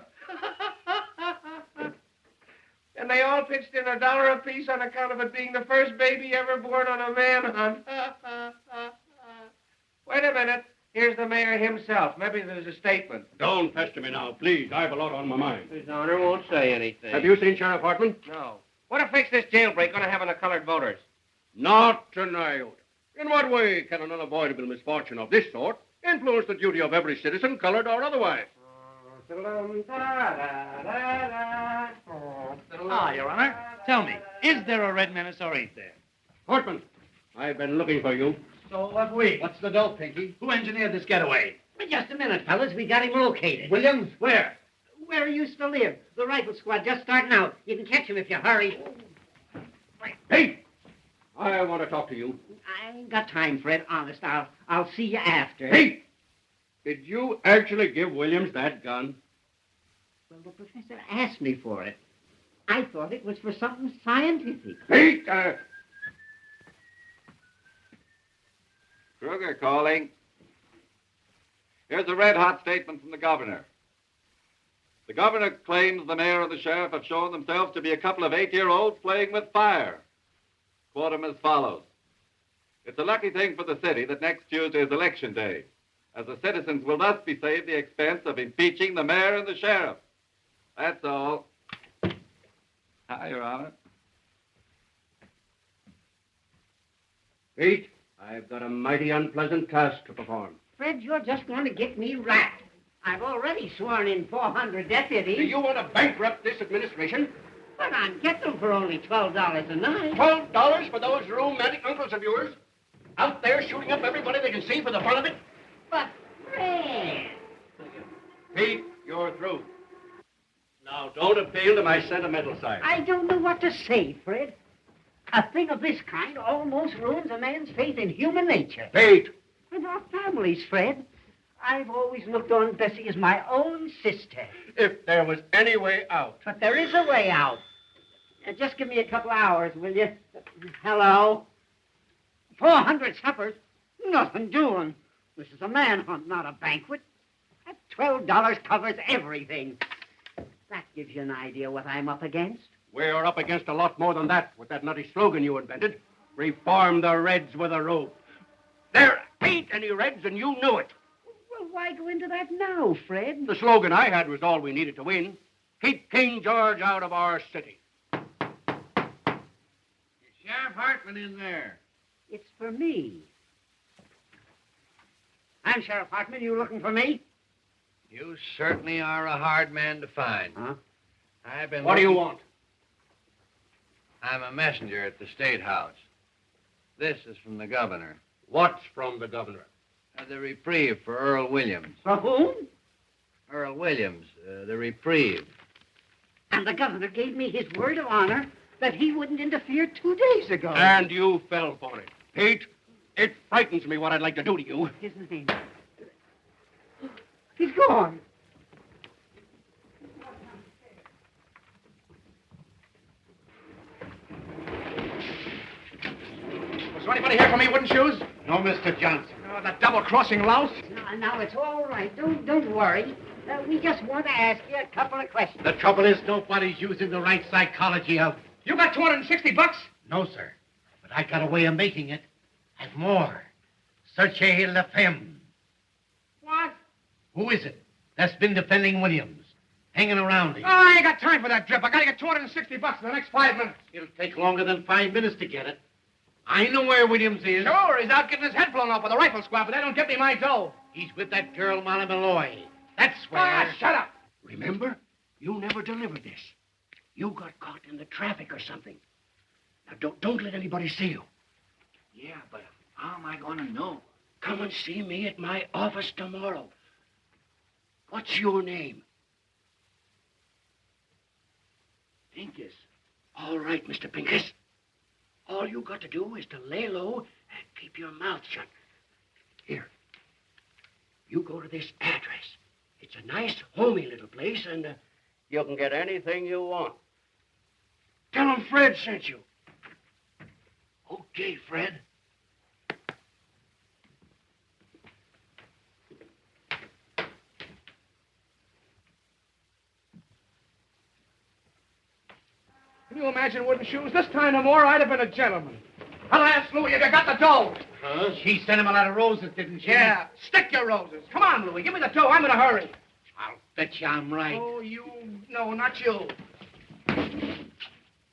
And they all pitched in $1 apiece on account of it being the first baby ever born on a manhunt. Wait a minute. Here's the mayor himself. Maybe there's a statement. Don't pester me now, please. I have a lot on my mind. His honor won't say anything. Have you seen Sheriff Hartman? No. What effect's this jailbreak going to have on the colored voters? Not an iota. In what way can an unavoidable misfortune of this sort influence the duty of every citizen, colored or otherwise? Ah, Your Honor. Tell me, is there a red menace or ain't there? Hartman, I've been looking for you. So have we. What's the dope, Pinky? Who engineered this getaway? Just a minute, fellas. We got him located. Williams? Where? Where he used to live. The rifle squad just starting out. You can catch him if you hurry. Hey! I want to talk to you. I ain't got time, Fred. Honest, I'll see you after. Hey! Did you actually give Williams that gun? Well, the professor asked me for it. I thought it was for something scientific. Hey! Kruger calling. Here's a red-hot statement from the governor. The governor claims the mayor and the sheriff have shown themselves to be a couple of 8-year-olds playing with fire. Quote him as follows. It's a lucky thing for the city that next Tuesday is election day, as the citizens will thus be saved the expense of impeaching the mayor and the sheriff. That's all. Hi, Your Honor. Pete, I've got a mighty unpleasant task to perform. Fred, you're just going to get me wrapped. I've already sworn in 400 deputies. Do you want to bankrupt this administration? But I'm getting them for only $12 a night. $12 for those romantic uncles of yours? Out there shooting up everybody they can see for the fun of it? But, Fred... Pete, you're through. Now, don't appeal to my sentimental side. I don't know what to say, Fred. A thing of this kind almost ruins a man's faith in human nature. Pete! And our families, Fred. I've always looked on Bessie as my own sister. If there was any way out. But there is a way out. Just give me a couple hours, will you? Hello? 400 suppers? Nothing doing. This is a manhunt, not a banquet. That $12 covers everything. That gives you an idea what I'm up against. We're up against a lot more than that with that nutty slogan you invented. Reform the Reds with a rope. There ain't any Reds, and you knew it. Well, why go into that now, Fred? The slogan I had was all we needed to win. Keep King George out of our city. Sheriff Hartman in there. It's for me. I'm Sheriff Hartman. You looking for me? You certainly are a hard man to find. Huh? I've been. What do you want? I'm a messenger at the State House. This is from the governor. What's from the governor? The reprieve for Earl Williams. For whom? Earl Williams, the reprieve. And the governor gave me his word of honor that he wouldn't interfere 2 days ago. And you fell for it. Pete, it frightens me what I'd like to do to you. His name. He's gone. Was there anybody here for me, wooden shoes? No, Mr. Johnson. Oh, that double-crossing louse? Now, it's all right. Don't worry. We just want to ask you a couple of questions. The trouble is nobody's using the right psychology of... You got $260? No, sir. But I got a way of making it. And more. Searchez la femme. What? Who is it that's been defending Williams? Hanging around him? Oh, I ain't got time for that drip. I gotta get $260 in the next 5 minutes. It'll take longer than 5 minutes to get it. I know where Williams is. Sure, he's out getting his head blown off with a rifle squad, but they don't get me my dough. He's with that girl, Molly Malloy. That's where... Ah, shut up. Remember, you never delivered this. You got caught in the traffic or something. Now, don't let anybody see you. Yeah, but how am I going to know? Come and see me at my office tomorrow. What's your name? Pincus. All right, Mr. Pincus. All you got to do is to lay low and keep your mouth shut. Here. You go to this address. It's a nice, homey little place, and you can get anything you want. Tell them Fred sent you. Okay, Fred. Can you imagine wooden shoes? This time no more, I'd have been a gentleman. I'll ask Louie if you got the dough. Huh? She sent him a lot of roses, didn't she? Yeah, stick your roses. Come on, Louie, give me the dough. I'm in a hurry. I'll bet you I'm right. Oh, no, not you.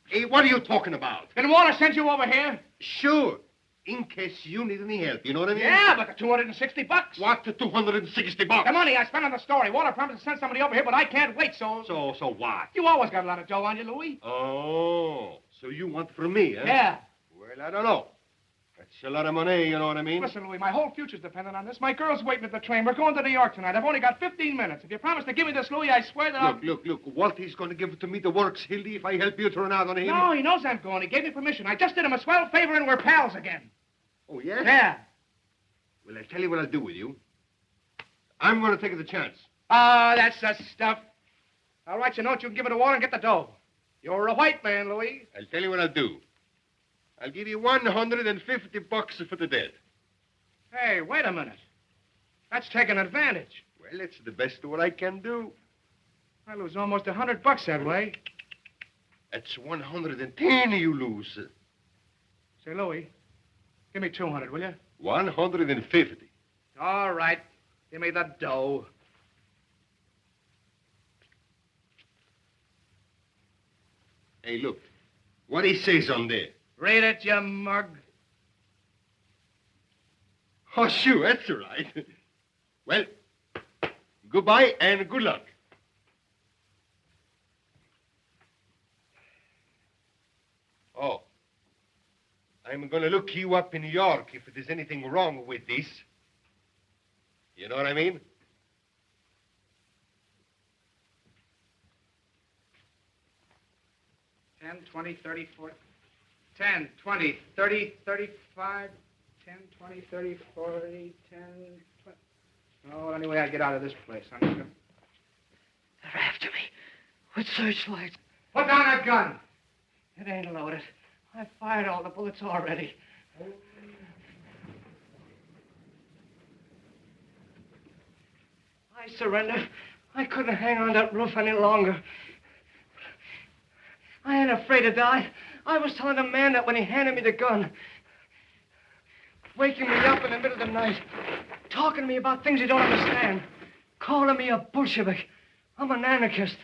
Hey, what are you talking about? Did Walter send you over here? Sure. In case you need any help, you know what I mean? Yeah, but the $260. What, the $260? The money I spent on the story. Walter promised to send somebody over here, but I can't wait, so... So what? You always got a lot of dough on you, Louie. Oh, so you want from me, huh? Yeah. Well, I don't know. That's a lot of money, you know what I mean? Listen, Louie, my whole future's dependent on this. My girl's waiting at the train. We're going to New York tonight. I've only got 15 minutes. If you promise to give me this, Louie, I swear that Look, Walter's going to give it to me the works, Hildy, if I help you turn out on him. No, he knows I'm going. He gave me permission. I just did him a swell favor and we're pals again. Oh, yeah? Yeah. Well, I'll tell you what I'll do with you. I'm going to take the chance. Ah, that's the stuff. I'll write you a note. You can give it to Walter and get the dough. You're a white man, Louie. I'll tell you what I'll do. I'll give you $150 for the dead. Hey, wait a minute. That's taking advantage. Well, it's the best of what I can do. I lose almost $100 that way. That's 110 you lose. Say, Louie, give me 200, will you? 150. All right. Give me the dough. Hey, look. What he says on there. Read it, you mug. Oh, sure, that's all right. Well, goodbye and good luck. Oh, I'm going to look you up in New York if there's anything wrong with this. You know what I mean? 10, 20, 30, 40. 10, 20, 30, 35. 10, 20, 30, 40, 10, 20. Oh, anyway, I get out of this place. I'm just gonna... They're after me with searchlights. Put down that gun. It ain't loaded. I fired all the bullets already. I surrender. I couldn't hang on that roof any longer. I ain't afraid to die. I was telling the man that when he handed me the gun, waking me up in the middle of the night, talking to me about things he don't understand, calling me a Bolshevik. I'm an anarchist.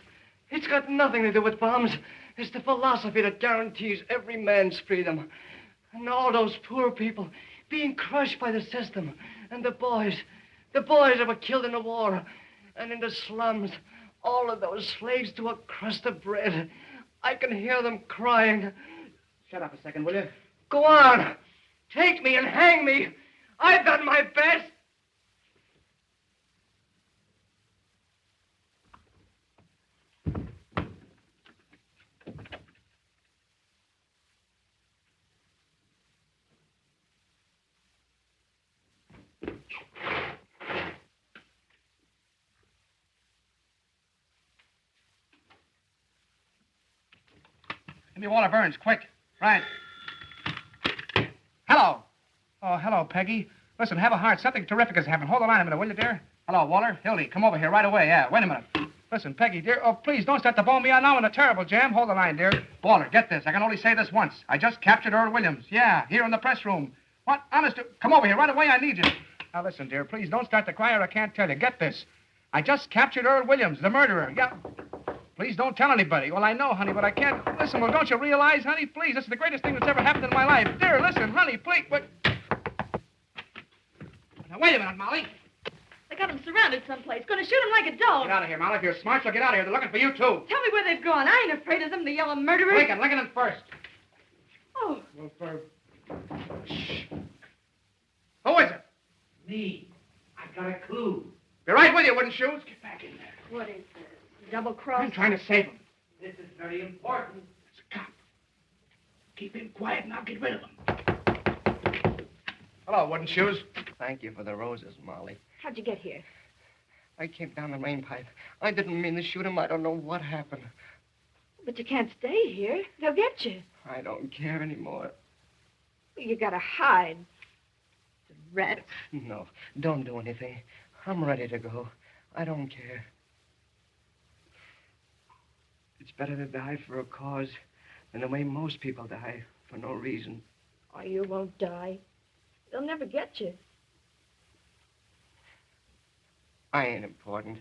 It's got nothing to do with bombs. It's the philosophy that guarantees every man's freedom. And all those poor people being crushed by the system. And the boys that were killed in the war. And in the slums, all of those slaves to a crust of bread. I can hear them crying. Shut up a second, will you? Go on. Take me and hang me. I've done my best. Give me Walter Burns, quick. Right. Hello. Oh, hello, Peggy. Listen, have a heart. Something terrific has happened. Hold the line a minute, will you, dear? Hello, Walter. Hildy, come over here right away. Yeah, wait a minute. Listen, Peggy, dear. Oh, please, don't start to bone me out now in a terrible jam. Hold the line, dear. Walter, get this. I can only say this once. I just captured Earl Williams. Yeah, here in the press room. What? Honest, come over here right away. I need you. Now, listen, dear. Please, don't start to cry or I can't tell you. Get this. I just captured Earl Williams, the murderer. Yeah. Please don't tell anybody. Well, I know, honey, but I can't. Listen, well, don't you realize, honey? Please, this is the greatest thing that's ever happened in my life. Dear, listen, honey, please. What? Now, wait a minute, Molly. They got him surrounded someplace. Gonna shoot him like a dog. Get out of here, Molly. If you're smart, you'll get out of here. They're looking for you, too. Tell me where they've gone. I ain't afraid of them, the yellow murderers. Lincoln first. Oh. Well, Shh. Who is it? Me. I've got a clue. Be right with you, wooden shoes. Get back in there. What is this? Double cross? I'm trying to save him. This is very important. It's a cop. Keep him quiet and I'll get rid of him. Hello, wooden shoes. Thank you for the roses, Molly. How'd you get here? I came down the main pipe. I didn't mean to shoot him. I don't know what happened. But you can't stay here. They'll get you. I don't care anymore. You gotta hide. Rats. No, don't do anything. I'm ready to go. I don't care. It's better to die for a cause than the way most people die for no reason. Oh, you won't die. They'll never get you. I ain't important.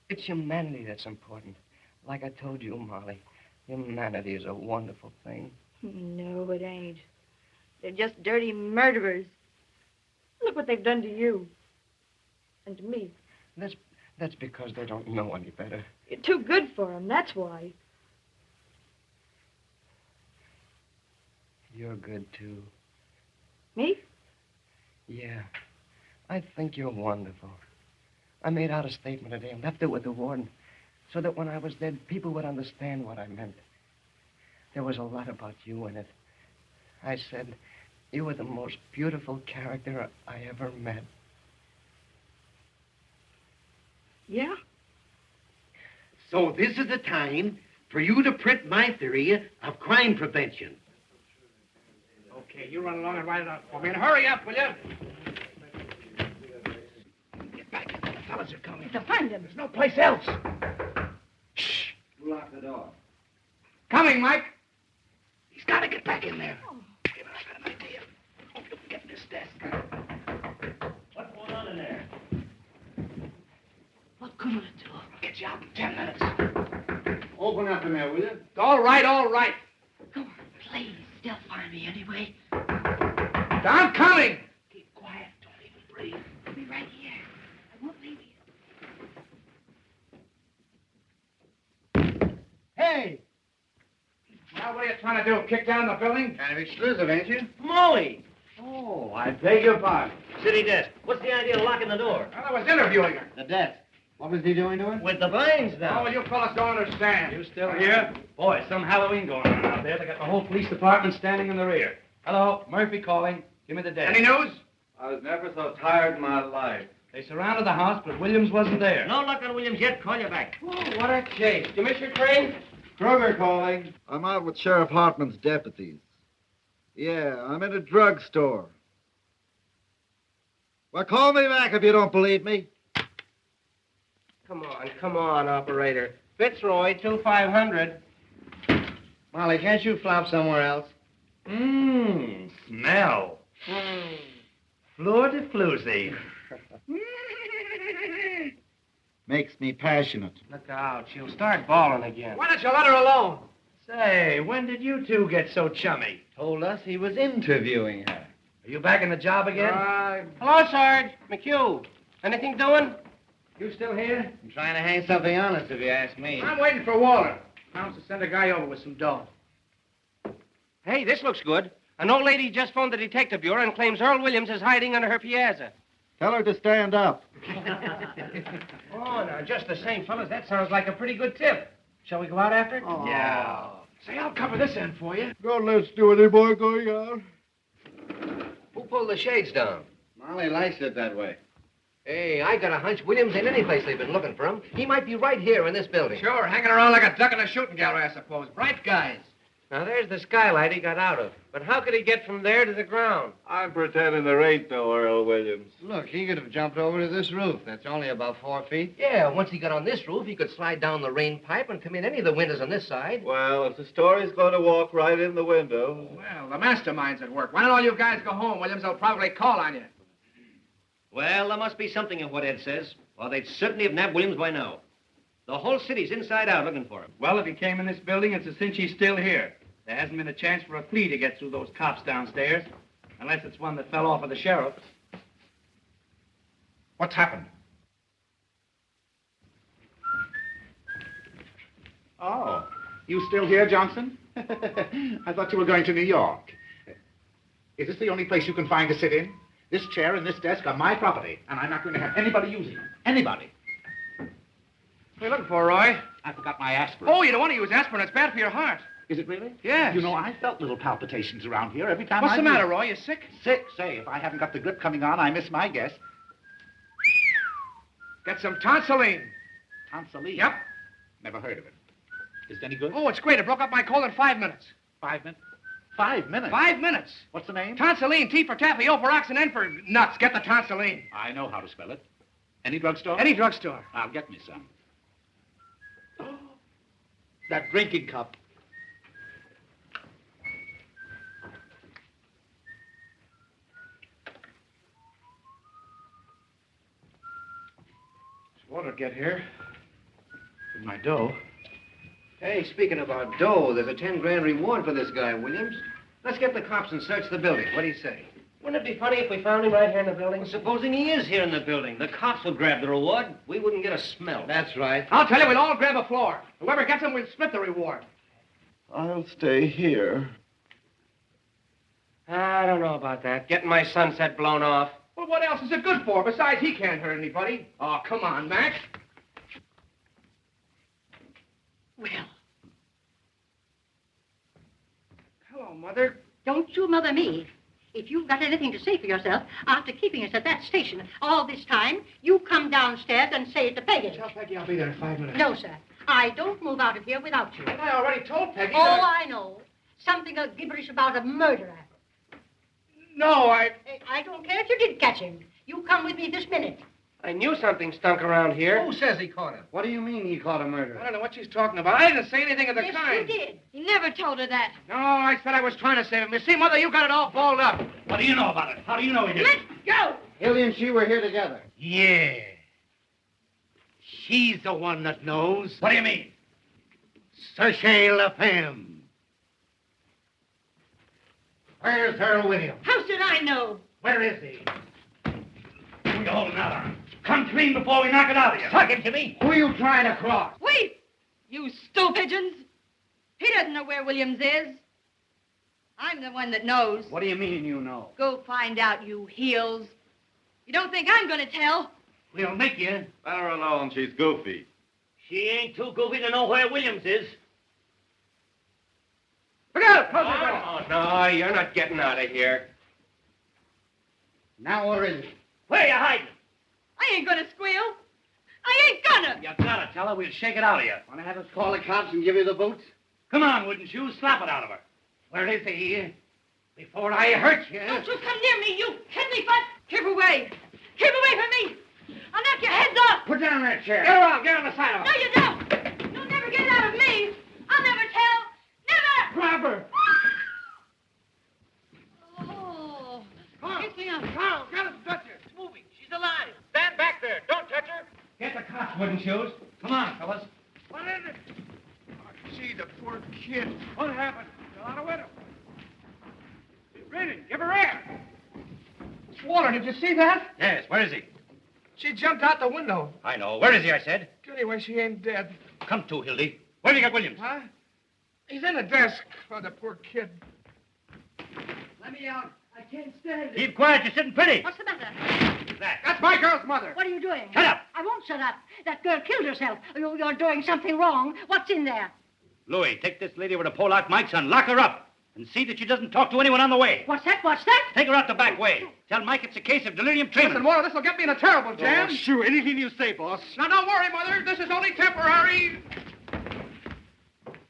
It's humanity that's important. Like I told you, Molly, humanity is a wonderful thing. No, it ain't. They're just dirty murderers. Look what they've done to you. And to me. That's because they don't know any better. You're too good for them, that's why. You're good, too. Me? Yeah. I think you're wonderful. I made out a statement today and left it with the warden so that when I was dead, people would understand what I meant. There was a lot about you in it. I said, you were the most beautiful character I ever met. Yeah? So this is the time for you to print my theory of crime prevention. Okay, you run along and write it out for me. And hurry up, will you? Get back in there. The fellas are coming. To find them. There's no place else. Shh. Who locked the door? Coming, Mike. He's got to get back in there. Oh. Give me an idea. Oh, get in this desk. What's going on in there? What good will it do? I'll get you out in 10 minutes. Open up in there, will you? All right, all right. Come on, please. They'll find me anyway. I'm coming. Keep quiet. Don't even breathe. I'll be right here. I won't leave you. Hey! Well, what are you trying to do? Kick down the building? Kind of exclusive, ain't you? Molly! Oh, I beg your pardon. City desk. What's the idea of locking the door? Well, I was interviewing her. The desk. What was he doing to it? With the blinds down. Oh, you fellas don't understand. You still here? Boy, some Halloween going on out there. They got the whole police department standing in the rear. Hello, Murphy calling. Give me the date. Any news? I was never so tired in my life. They surrounded the house, but Williams wasn't there. No luck on Williams yet. Call you back. Oh, what a chase. You miss your train? Kruger calling. I'm out with Sheriff Hartman's deputies. Yeah, I'm in a drugstore. Well, call me back if you don't believe me. Come on, operator. Fitzroy, 2500. Molly, can't you flop somewhere else? Smell. Fleur de floozy. Makes me passionate. Look out. She'll start bawling again. Why don't you let her alone? Say, when did you two get so chummy? Told us he was interviewing her. Are you back in the job again? Hello, Sarge. McHugh. Anything doing? You still here? I'm trying to hang something on us, if you ask me. I'm waiting for Waller. Promised to send a guy over with some dough. Hey, this looks good. An old lady just phoned the detective bureau and claims Earl Williams is hiding under her piazza. Tell her to stand up. Oh, now, just the same, fellas, that sounds like a pretty good tip. Shall we go out after it? Oh. Yeah. Say, I'll cover this end for you. Don't let's do any more going out. Who pulled the shades down? Molly likes it that way. Hey, I got a hunch Williams ain't any place they've been looking for him. He might be right here in this building. Sure, hanging around like a duck in a shooting gallery, I suppose. Bright guys. Now, there's the skylight he got out of. But how could he get from there to the ground? I'm pretending there ain't no Earl Williams. Look, he could have jumped over to this roof. That's only about 4 feet. Yeah, once he got on this roof, he could slide down the rain pipe and come in any of the windows on this side. Well, if the story's going to walk right in the window. Well, the mastermind's at work. Why don't all you guys go home? Williams will probably call on you. Well, there must be something in what Ed says, or they'd certainly have nabbed Williams by now. The whole city's inside out looking for him. Well, if he came in this building, it's a cinch he's still here. There hasn't been a chance for a flea to get through those cops downstairs, unless it's one that fell off of the sheriff. What's happened? Oh, you still here, Johnson? I thought you were going to New York. Is this the only place you can find to sit in? This chair and this desk are my property, and I'm not going to have anybody using them. Anybody. What are you looking for, Roy? I forgot my aspirin. Oh, you don't want to use aspirin. It's bad for your heart. Is it really? Yes. You know, I felt little palpitations around here every time What's I the matter, Roy? You sick? Sick? Say, if I haven't got the grip coming on, I miss my guess. Get some tonsilline. Tonsilline? Yep. Never heard of it. Is it any good? Oh, it's great. It broke up my cold in 5 minutes. 5 minutes? 5 minutes? 5 minutes. What's the name? Tonsilline. T for taffy, O for ox, and N for nuts. Get the tonsilline. I know how to spell it. Any drugstore? Any drugstore. I'll get me some. That drinking cup. Water get here. With my dough. Hey, speaking about dough, there's a 10 grand reward for this guy, Williams. Let's get the cops and search the building. What do you say? Wouldn't it be funny if we found him right here in the building? Well, supposing he is here in the building. The cops will grab the reward. We wouldn't get a smell. That's right. I'll tell you, we'll all grab a floor. Whoever gets him, we'll split the reward. I'll stay here. I don't know about that. Getting my sunset blown off. Well, what else is it good for? Besides, he can't hurt anybody. Oh, come on, Max. Well, Hello, Mother. don't you mother me. If you've got anything to say for yourself, after keeping us at that station all this time, you come downstairs and say it to Peggy. Tell Peggy I'll be there in 5 minutes. No, sir. I don't move out of here without you. And I already told Peggy Oh, that I know. Something gibberish about a murderer. No, I don't care if you did catch him. You come with me this minute. I knew something stunk around here. Who says he caught him? What do you mean he caught a I murderer? don't know what she's talking about. I didn't say anything of the Yes, kind. you did. He never told her that. No, I said I was trying to save him. You see, Mother, you got it all balled up. What do you know about it? How do you know he did it? Let's go. Hildy and she were here together. Yeah. She's the one that knows. What do you mean? Sachez la femme. Where's Earl Williams? How should I know? Where is he? Who are you holding out on? Come clean before we knock it out of you. Talking to me? Who are you trying to cross? Wait! You stool pigeons! He doesn't know where Williams is. I'm the one that knows. What do you mean you know? Go find out, you heels. You don't think I'm going to tell? We'll make you. Let her alone. She's goofy. She ain't too goofy to know where Williams is. Look out! Close the door. Oh, no, you're not getting out of here. Now where is he? Where you hiding? I ain't gonna squeal. I ain't gonna. You gotta tell her. We'll shake it out of you. Want to have us call the cops and give you the boots? Come on, wouldn't you? Slap it out of her. Where is he? Before I hurt you. Don't you come near me, you fiddly-butt. Keep away. Keep away from me. I'll knock your heads off. Put down that chair. Get around. Get on the side of No, you don't. You'll never get out of me. I'll never tell. Never. Grab her. Oh. Get me up. Carl, get us touch her. It's moving. She's alive. Stand back there. Don't touch her. Get the cops, wooden shoes. Come on, fellas. What is it? Oh, gee, the poor kid. What happened? Fell out a window. She's breathing. Give her air. Waller, did you see that? Yes, where is he? She jumped out the window. I know. Where is he, I said? Anyway, she ain't dead. Come to, Hildy. Where have you got Williams? Huh? He's in the desk. Oh, the poor kid. Let me out. I can't stand it. Keep quiet. You're sitting pretty. What's the matter? Who's that? That's my girl's mother. What are you doing? Shut up. I won't shut up. That girl killed herself. You're doing something wrong. What's in there? Louis, take this lady over to Polak Mike's and lock her up. And see that she doesn't talk to anyone on the way. What's that? What's that? Take her out the back way. Tell Mike it's a case of delirium tremens. Listen, Waller, this will get me in a terrible jam. Oh, sure. Anything you say, boss. Now, don't worry, Mother. This is only temporary.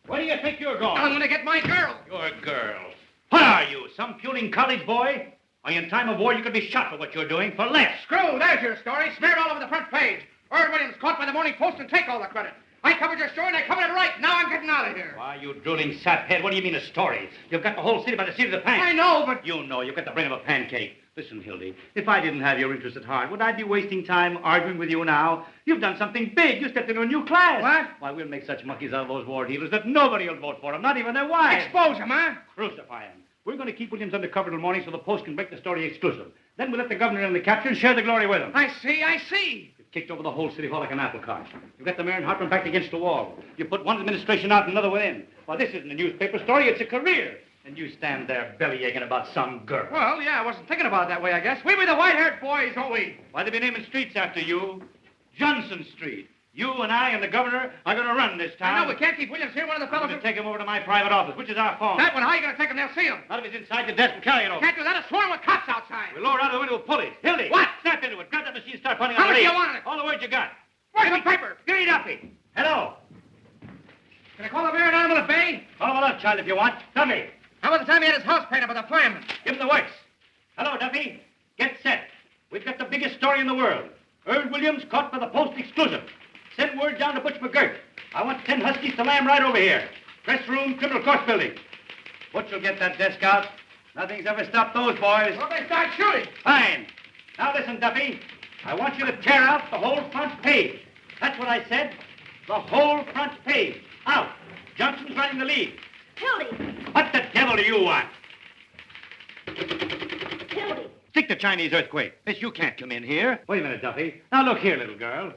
Where do you think you're going? I'm going to get my girl. Your girl. What are you, some puling college boy? Or in time of war you could be shot for what you're doing for less? Screw, there's your story. Smeared all over the front page. Earl Williams caught by the Morning Post and take all the credit. I covered your story and I covered it right. Now I'm getting out of here. Why, you drooling saphead, what do you mean a story? You've got the whole city by the seat of the pants. I know, but... You know, you've got the brain of a pancake. Listen, Hildy, if I didn't have your interest at heart, would I be wasting time arguing with you now? You've done something big. You stepped into a new class. What? Why, we'll make such monkeys out of those war dealers that nobody will vote for them, not even their wives. Expose them, huh? Crucify them. We're going to keep Williams undercover till morning so the Post can break the story exclusive. Then we'll let the governor in the capture and share the glory with him. I see. You've kicked over the whole city hall like an apple cart. You've got the mayor and Hartman backed against the wall. You put one administration out and another one in. Well, this isn't a newspaper story, it's a career. And you stand there belly-aching about some girl. Well, yeah, I wasn't thinking about it that way, I guess. We be the white-haired boys, don't we? Why, they be naming streets after you. Johnson Street. You and I and the governor are going to run this town. I know, we can't keep Williams here. One of the fellows... I'm going to take him over to my private office, which is our phone. That one, how are you going to take him? They'll see him. Not if he's inside the desk and carry it over. Can't do that. A swarm with cops outside. We'll lower out of the window with pulleys. Hildy! What? Snap into it. Grab that machine and start punting How on the much do lead. you want on it? All the words you got. Where's the paper? Give me Duffy. Hello. Can I call the mayor and animal at bay? Call him up, child, if you want. Duffy. How about the time he had his house painted by the fireman? Give him the works. Hello, Duffy. Get set. We've got the biggest story in the world. Earl Williams caught by the Post exclusive. Send word down to Butch McGirt. I want 10 Huskies to lamb right over here. Press room, criminal court building. Butch will get that desk out. Nothing's ever stopped those boys. Well, they start shooting. Fine. Now listen, Duffy. I want you to tear out the whole front page. That's what I said. The whole front page. Out. Johnson's running the lead. Hildy! What the devil do you want? Hildy! Stick the Chinese earthquake. Miss, you can't come in here. Wait a minute, Duffy. Now look here, little girl.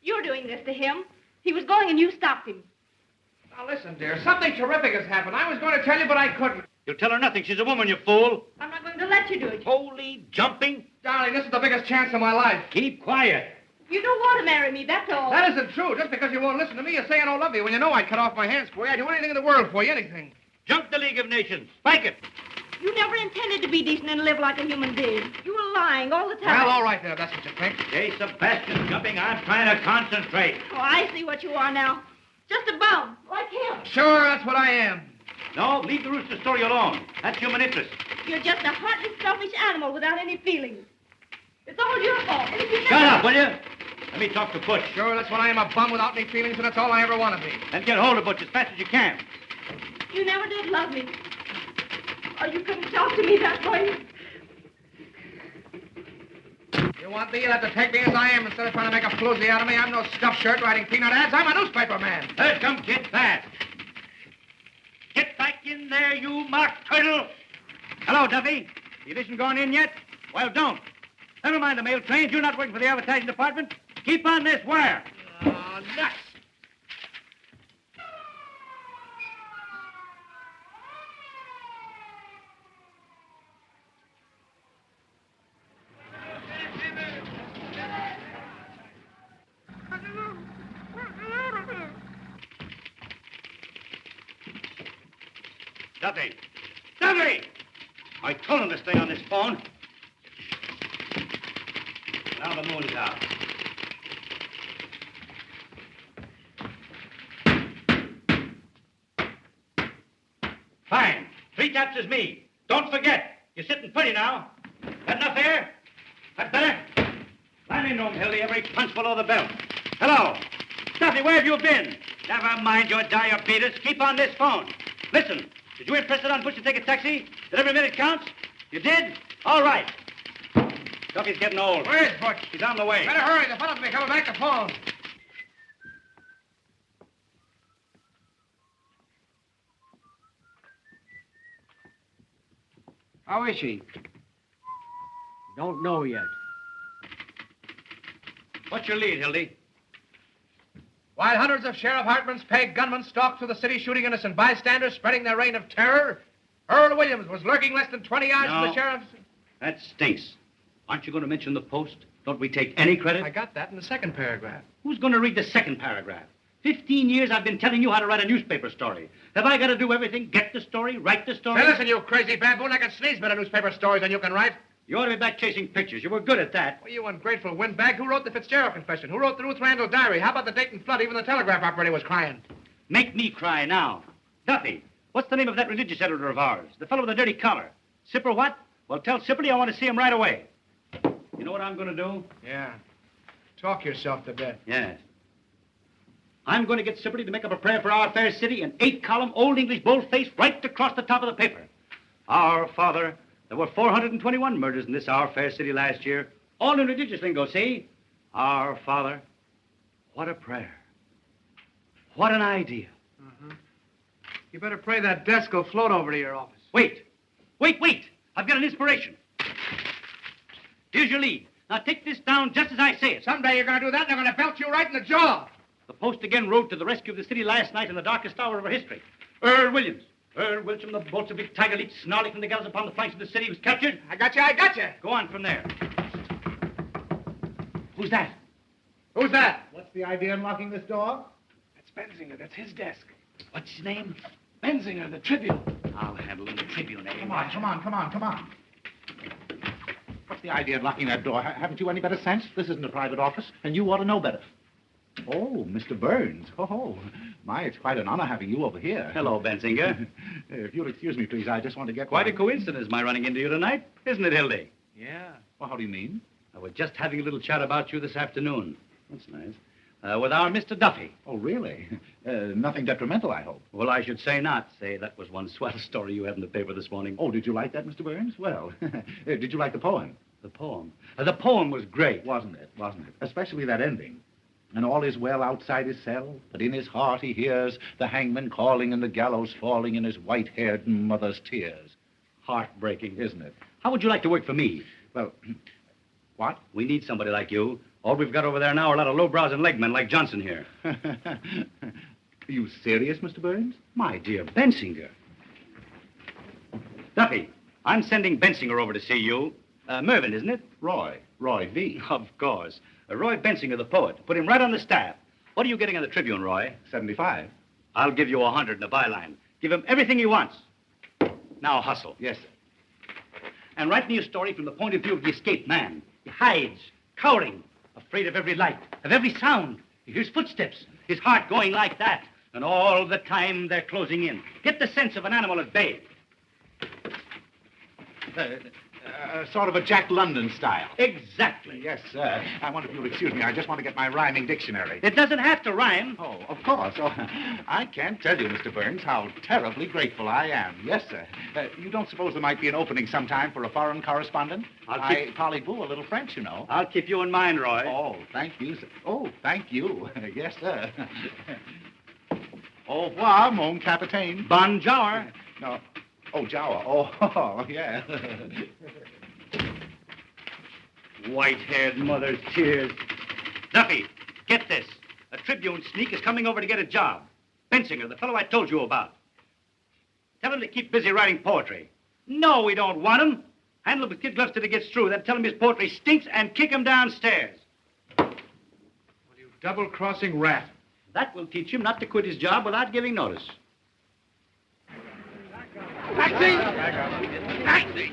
You're doing this to him. He was going and you stopped him. Now, listen, dear. Something terrific has happened. I was going to tell you, but I couldn't. You'll tell her nothing. She's a woman, you fool. I'm not going to let you do it. Holy jumping. Darling, this is the biggest chance of my life. Keep quiet. You don't want to marry me, that's all. That isn't true. Just because you won't listen to me, you say I don't love you. When you know I'd cut off my hands for you, I'd do anything in the world for you, anything. Jump the League of Nations. Spike it. You never intended to be decent and live like a human being. You were lying all the time. Well, all right there, if that's what you think. Hey, Sebastian jumping. I'm trying to concentrate. Oh, I see what you are now. Just a bum, like him. Sure, that's what I am. No, leave the rooster story alone. That's human interest. You're just a heartless, selfish animal without any feelings. It's all your fault. And if you Shut up, will you? Let me talk to Butch. Sure, that's what I am, a bum without any feelings, and that's all I ever want to be. Then get hold of Butch as fast as you can. You never did love me. Or you couldn't talk to me that way. You want me? You'll have to take me as I am instead of trying to make a floozy out of me. I'm no stuffed shirt writing peanut ads. I'm a newspaper man. Here come Kid fast. Get back in there, you mock turtle. Hello, Duffy. The edition gone in yet? Well, don't. Never mind the mail trains. You're not working for the advertising department. Keep on this wire. Oh, nuts. Duffy! Duffy! I told him to stay on this phone. Now the moon's out. Fine. 3 taps is me. Don't forget. You're sitting pretty now. Got enough air? That better? Climb in room, Hildy. Every punch below the belt. Hello. Duffy, where have you been? Never mind your diabetes. Keep on this phone. Listen, did you impress it on Butch to take a taxi? That every minute counts? You did? All right. Duffy's getting old. Where's Butch? He's on the way. Better hurry. The fellow's be coming back to phone. How is she? Don't know yet. What's your lead, Hildy? While hundreds of Sheriff Hartman's paid gunmen stalked through the city shooting innocent bystanders, spreading their reign of terror, Earl Williams was lurking less than 20 yards from the sheriff's... That stinks. Aren't you going to mention the Post? Don't we take any credit? I got that in the second paragraph. Who's going to read the second paragraph? 15 years I've been telling you how to write a newspaper story. Have I got to do everything? Get the story? Write the story? Say, listen, you crazy baboon. I can sneeze better newspaper stories than you can write. You ought to be back chasing pictures. You were good at that. Well, you ungrateful windbag. Who wrote the Fitzgerald confession? Who wrote the Ruth Randall diary? How about the Dayton flood? Even the telegraph operator was crying. Make me cry now. Duffy, what's the name of that religious editor of ours? The fellow with the dirty collar. Sipper what? Well, tell Sipperly I want to see him right away. You know what I'm going to do? Yeah. Talk yourself to death. Yes. I'm going to get Sipperly to make up a prayer for our fair city in 8-column Old English boldface right across the top of the paper. Our Father, there were 421 murders in this our fair city last year. All in religious lingo, see? Our Father. What a prayer. What an idea. Uh-huh. You better pray that desk will float over to your office. Wait. I've got an inspiration. Here's your lead. Now take this down just as I say it. Someday you're going to do that, and they're going to belt you right in the jaw. The Post again rode to the rescue of the city last night in the darkest hour of our history. Earl Williams. Earl Williams, the Bolshevik tiger leaped snarling from the gallows upon the flanks of the city. He was captured. I got you. Go on from there. Who's that? Who's that? What's the idea in locking this door? That's Benzinger. That's his desk. What's his name? Benzinger, the Tribune. I'll handle him, the Tribune, eh? Come on. What's the idea of locking that door? Haven't you any better sense? This isn't a private office, and you ought to know better. Oh, Mr. Burns. Oh, my, it's quite an honor having you over here. Hello, Benzinger. If you'll excuse me, please, I just want to get... Quite a coincidence, my running into you tonight, isn't it, Hildy? Yeah. Well, how do you mean? I was just having a little chat about you this afternoon. That's nice. With our Mr. Duffy. Oh, really? Nothing detrimental, I hope. Well, I should say not. Say, that was one swell story you had in the paper this morning. Oh, did you like that, Mr. Burns? Well, did you like the poem? The poem? The poem was great. Wasn't it? Especially that ending. And all is well outside his cell, but in his heart he hears the hangman calling and the gallows falling in his white-haired mother's tears. Heartbreaking. Isn't it? How would you like to work for me? Well, what? We need somebody like you. All we've got over there now are a lot of lowbrows and legmen like Johnson here. Are you serious, Mr. Burns? My dear Bensinger. Duffy, I'm sending Bensinger over to see you. Mervyn, isn't it? Roy V. Of course. Roy Bensinger, the poet. Put him right on the staff. What are you getting on the Tribune, Roy? 75. I'll give you 100 in the byline. Give him everything he wants. Now hustle. Yes, sir. And write me a story from the point of view of the escaped man. He hides, cowering, afraid of every light, of every sound. He hears footsteps, his heart going like that. And all the time they're closing in. Get the sense of an animal at bay. Sort of a Jack London style. Exactly. Yes, sir. I wonder if you'll excuse me. I just want to get my rhyming dictionary. It doesn't have to rhyme. Oh, of course. Oh, I can't tell you, Mr. Burns, how terribly grateful I am. Yes, sir. You don't suppose there might be an opening sometime for a foreign correspondent? I parlez-vous a little French, you know. I'll keep you in mind, Roy. Oh, thank you, sir. Oh, thank you. Yes, sir. Au revoir, mon capitaine. Bonjour. No. Oh, Jawa. Oh, yeah. White-haired mother's tears. Duffy, get this. A Tribune sneak is coming over to get a job. Bensinger, the fellow I told you about. Tell him to keep busy writing poetry. No, we don't want him. Handle him with kid gloves till he gets through. Then tell him his poetry stinks and kick him downstairs. Well, you double-crossing rat. That will teach him not to quit his job without giving notice. Taxi! Taxi!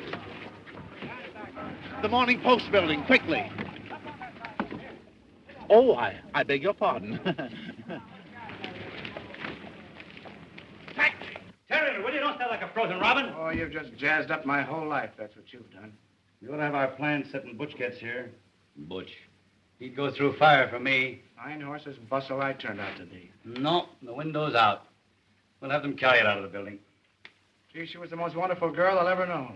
The Morning Post building, quickly. Oh, I beg your pardon. Terry, will you? Don't stand like a frozen robin. Oh, you've just jazzed up my whole life. That's what you've done. We ought to have our plans set when Butch gets here. Butch. He'd go through fire for me. Fine horses bustle I turned out to be. No, the window's out. We'll have them carry it out of the building. Gee, she was the most wonderful girl I'll ever know.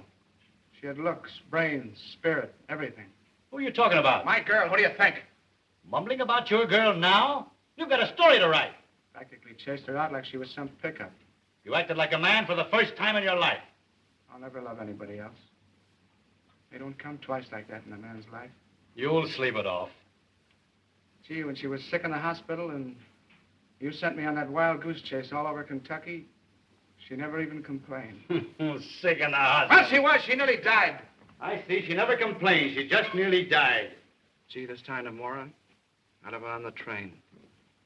She had looks, brains, spirit, everything. Who are you talking about? My girl, what do you think? Mumbling about your girl now? You've got a story to write. Practically chased her out like she was some pickup. You acted like a man for the first time in your life. I'll never love anybody else. They don't come twice like that in a man's life. You'll sleep it off. Gee, when she was sick in the hospital and you sent me on that wild goose chase all over Kentucky, she never even complained. Sick in the hospital. Well, she was. She nearly died. I see. She never complained. She just nearly died. Gee, this time tomorrow, I'd have her on the train.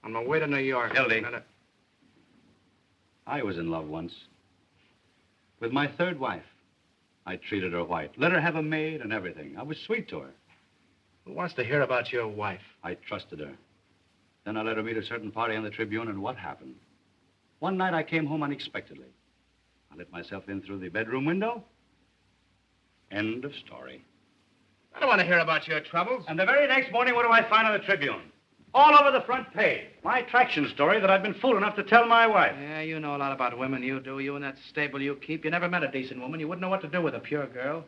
On my way to New York. Hildy. I was in love once. With my third wife. I treated her white. Let her have a maid and everything. I was sweet to her. Who wants to hear about your wife? I trusted her. Then I let her meet a certain party on the Tribune, and what happened? One night I came home unexpectedly. I let myself in through the bedroom window. End of story. I don't want to hear about your troubles. And the very next morning, what do I find on the Tribune? All over the front page. My attraction story that I've been fool enough to tell my wife. Yeah, you know a lot about women, you do. You and that stable you keep. You never met a decent woman. You wouldn't know what to do with a pure girl.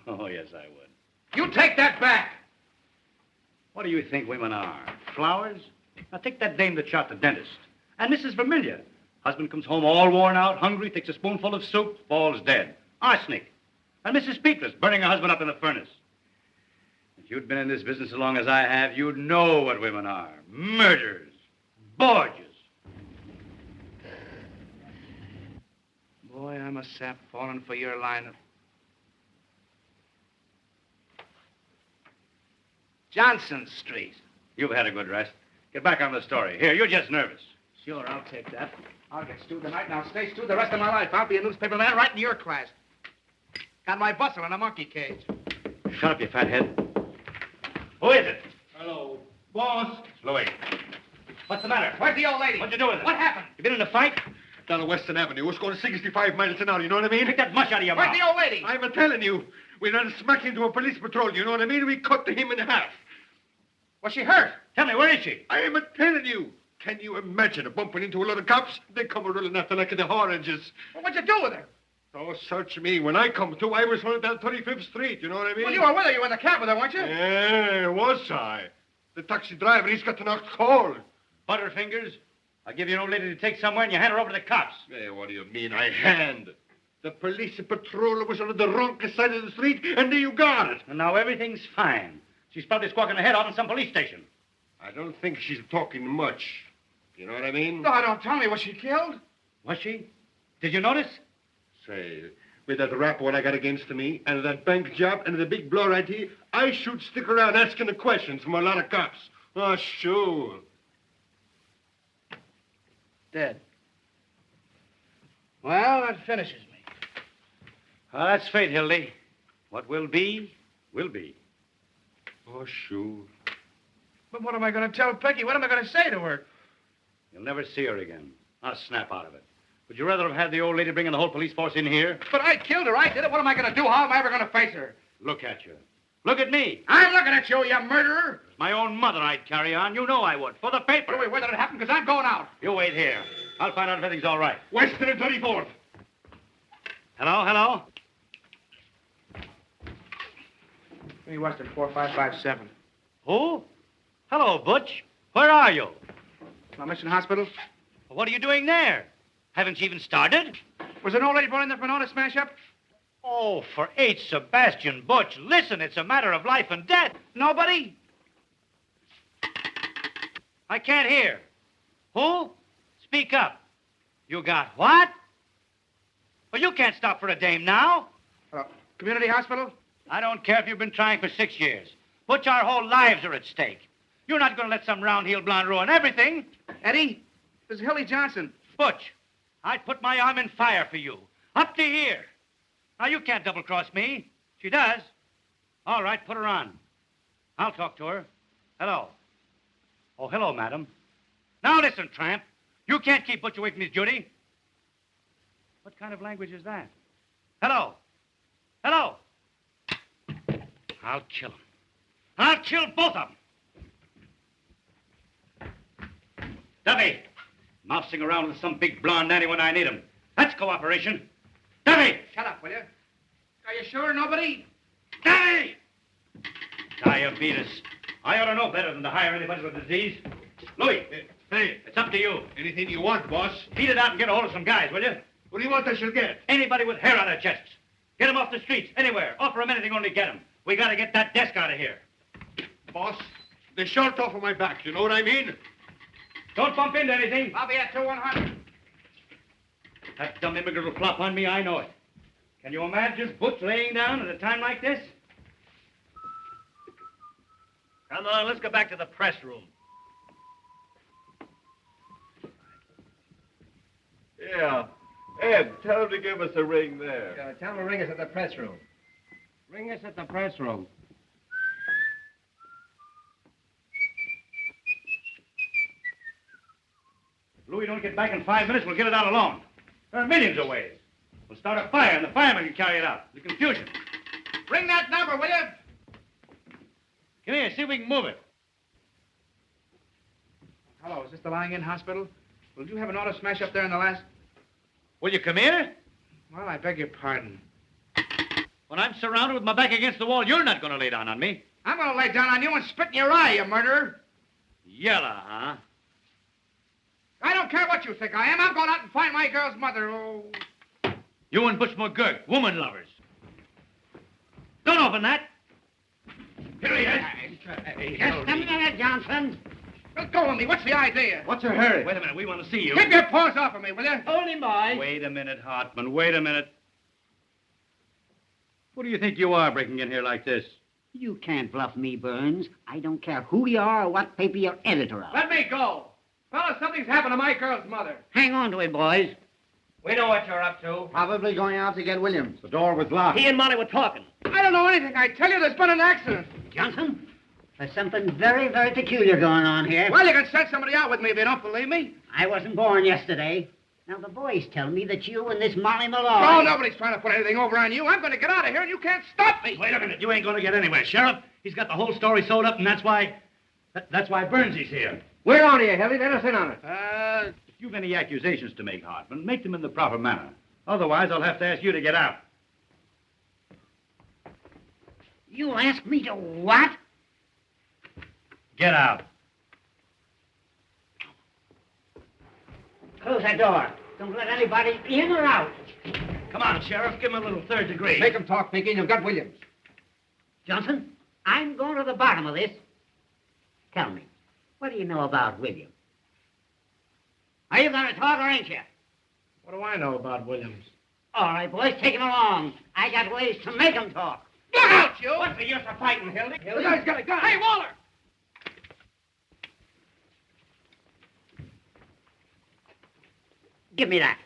Oh, yes, I would. You take that back! What do you think women are? Flowers? Now, take that dame that shot the dentist. And Mrs. Vermillion. Husband comes home all worn out, hungry, takes a spoonful of soup, falls dead. Arsenic. And Mrs. Petrus burning her husband up in the furnace. If you'd been in this business as long as I have, you'd know what women are. Murderers. Borgias. Boy, I'm a sap falling for your line of... Johnson Street. You've had a good rest. Get back on the story. Here, you're just nervous. Sure, I'll take that. I'll get stewed tonight, and I'll stay stewed the rest of my life. I'll be a newspaper man right in your class. Got my bustle in a monkey cage. Shut up, you fathead. Who is it? Hello. Boss. It's Louis. What's the matter? Where's the old lady? What'd you do with her? What happened? You been in a fight? Down on Western Avenue. It's going 65 miles an hour, you know what I mean? Take that mush out of your Where's mouth. the old lady? I'm a-telling you. We ran smack into a police patrol, you know what I mean? We cut him in half. Was she hurt? Tell me, where is she? I am a-telling you. Can you imagine her bumping into a lot of cops? They come a-rolling after like the oranges. Well, what'd you do with her? Oh, search me. When I come to, I was running down 35th Street, you know what I mean? Well, you were with her. You were in the cab with her, weren't you? Yeah, was I? The taxi driver, he's got to knock cold. Butterfingers. I'll give you an old lady to take somewhere and you hand her over to the cops. Hey, what do you mean, I hand? The police patrol was on the wrong side of the street, and there you got it. And now everything's fine. She's probably squawking her head out in some police station. I don't think she's talking much. You know what I mean? No, don't tell me. Was she killed? Was she? Did you notice? Say, with that rap what I got against me, and that bank job, and the big blow right here, I should stick around asking the questions from a lot of cops. Oh, sure. Dead. Well, that finishes me. Well, that's fate, Hildy. What will be, will be. Oh, sure. But what am I going to tell Peggy? What am I going to say to her? You'll never see her again. I'll snap out of it. Would you rather have had the old lady bringing the whole police force in here? But I killed her. I did it. What am I going to do? How am I ever going to face her? Look at you. Look at me. I'm looking at you, you murderer. My own mother I'd carry on. You know I would. For the paper. Wait, where did it happen? Because I'm going out. You wait here. I'll find out if everything's all right. Western and 34th. Hello, hello? Give me Western 4557. Who? Hello, Butch. Where are you? My mission hospital. What are you doing there? Haven't you even started? Was an old lady brought in there for an auto smash up? Oh, for H. Sebastian Butch. Listen, it's a matter of life and death. Nobody? I can't hear. Who? Speak up. You got what? Well, you can't stop for a dame now. Community hospital? I don't care if you've been trying for 6 years. Butch, our whole lives are at stake. You're not going to let some round-heel blonde ruin everything. Eddie, this is Hildy Johnson. Butch, I'd put my arm in fire for you. Up to here. Now, you can't double-cross me. She does. All right, put her on. I'll talk to her. Hello. Oh, hello, madam. Now, listen, tramp. You can't keep Butch away from his duty. What kind of language is that? Hello. Hello. I'll kill him. I'll kill both of them. Duffy, mousing around with some big blonde nanny when I need him. That's cooperation. Duffy! Shut up, will you? Are you sure nobody? Duffy! Diabetes. I ought to know better than to hire anybody with a disease. Louis, hey, it's up to you. Anything you want, boss. Beat it out and get a hold of some guys, will you? What do you want I shall get? Anybody with hair on their chests. Get them off the streets, anywhere. Offer them anything, only get them. We got to get that desk out of here. Boss, they're short off of my back. You know what I mean? Don't bump into anything. I'll be at 2-100. That dumb immigrant will flop on me, I know it. Can you imagine Butch laying down at a time like this? Come on, let's go back to the press room. Yeah. Ed, tell him to give us a ring there. Tell him to ring us at the press room. Ring us at the press room. If Louis don't get back in 5 minutes, we'll get it out alone. There are millions of ways. We'll start a fire, and the firemen can carry it out. The confusion. Ring that number, will you? Come here, see if we can move it. Hello, is this the lying-in hospital? Well, did you have an auto smash up there in the last... Will you come here? Well, I beg your pardon. When I'm surrounded with my back against the wall, you're not going to lay down on me. I'm going to lay down on you and spit in your eye, you murderer. Yella, huh? I don't care what you think I am. I'm going out and find my girl's mother. Oh. You and Butch McGurk, woman lovers. Don't open that. Here he is. Just a minute, Johnson. Let go of me. What's the idea? What's her hurry? Wait a minute. We want to see you. Keep your paws off of me, will you? Hold him, boy. Wait a minute, Hartman. Wait a minute. What do you think you are breaking in here like this? You can't bluff me, Burns. I don't care who you are or what paper you're editor of. Let me go. Fellas, something's happened to my girl's mother. Hang on to it, boys. We know what you're up to. Probably going out to get Williams. The door was locked. He and Molly were talking. I don't know anything. I tell you, there's been an accident. Johnson, there's something very, very peculiar going on here. Well, you can send somebody out with me if you don't believe me. I wasn't born yesterday. Now, the boys tell me that you and this Molly Malloy... Oh, nobody's trying to put anything over on you. I'm going to get out of here, and you can't stop me. Wait a minute. You ain't going to get anywhere, Sheriff. He's got the whole story sewed up, and that's why Burnsy's here. We're on here, Hildy. Let us in on it. If you've any accusations to make, Hartman, make them in the proper manner. Otherwise, I'll have to ask you to get out. You ask me to what? Get out. Close that door. Don't let anybody in or out. Come on, Sheriff. Give him a little third degree. Make him talk, Pinky. You've got Williams. Johnson, I'm going to the bottom of this. Tell me, what do you know about Williams? Are you going to talk or ain't you? What do I know about Williams? All right, boys, take him along. I got ways to make him talk. Look out, you! What's the use of fighting, Hildy? The guy's got a gun. Hey, Waller! Give me that.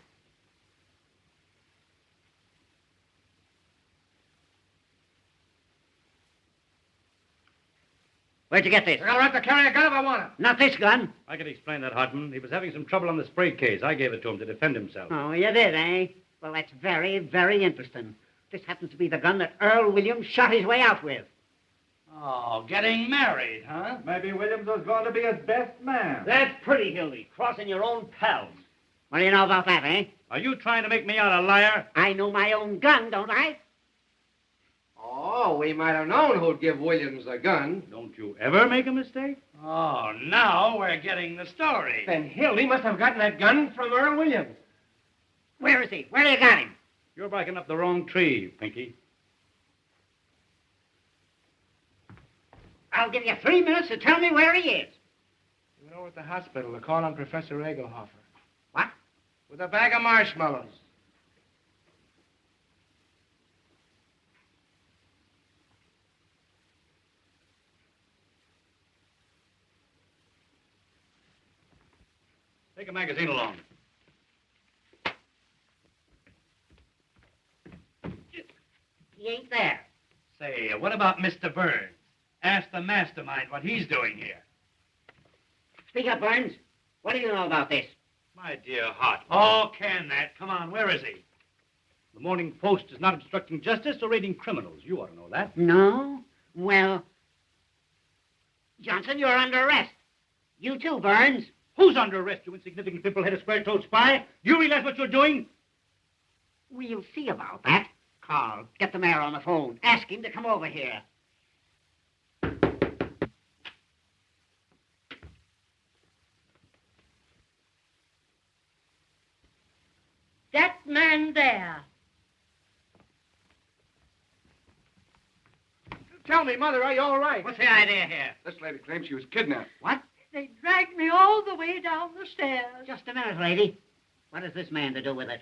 Where'd you get this? I got a right to carry a gun if I want it. Not this gun. I can explain that, Hartman. He was having some trouble on the spray case. I gave it to him to defend himself. Oh, you did, eh? Well, that's very, very interesting. This happens to be the gun that Earl Williams shot his way out with. Oh, getting married, huh? Maybe Williams was going to be his best man. That's pretty, Hildy. Crossing your own pals. What do you know about that, eh? Are you trying to make me out a liar? I know my own gun, don't I? Oh, we might have known who'd give Williams a gun. Don't you ever make a mistake? Oh, now we're getting the story. Then Hildy must have gotten that gun from Earl Williams. Where is he? Where do you got him? You're barking up the wrong tree, Pinky. I'll give you 3 minutes to tell me where he is. You know, at the hospital, they're calling on Professor Egelhofer. What? With a bag of marshmallows. Take a magazine along. He ain't there. Say, what about Mr. Burns? Ask the mastermind what he's doing here. Speak up, Burns. What do you know about this? My dear Hart. Oh, can that? Come on, where is he? The Morning Post is not obstructing justice or raiding criminals. You ought to know that. No? Well, Johnson, you're under arrest. You too, Burns. Who's under arrest, you insignificant pimple-headed square-toed spy? You realize what you're doing? We'll see about that. Carl, get the mayor on the phone. Ask him to come over here. That man there. Tell me, Mother, are you all right? What's the idea here? This lady claims she was kidnapped. What? They dragged me all the way down the stairs. Just a minute, lady. What has this man to do with it?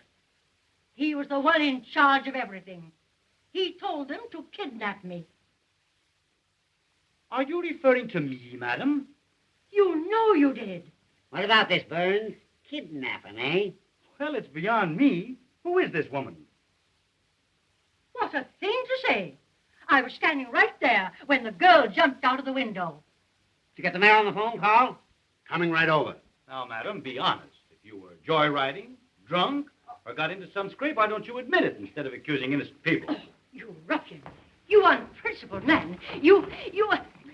He was the one in charge of everything. He told them to kidnap me. Are you referring to me, madam? You know you did. What about this, Burns? Kidnapping, eh? Well, it's beyond me. Who is this woman? What a thing to say. I was standing right there when the girl jumped out of the window. Did you get the mayor on the phone, Carl? Coming right over. Now, madam, be honest. If you were joyriding, drunk, or got into some scrape, why don't you admit it instead of accusing innocent people? You ruffian. You unprincipled man.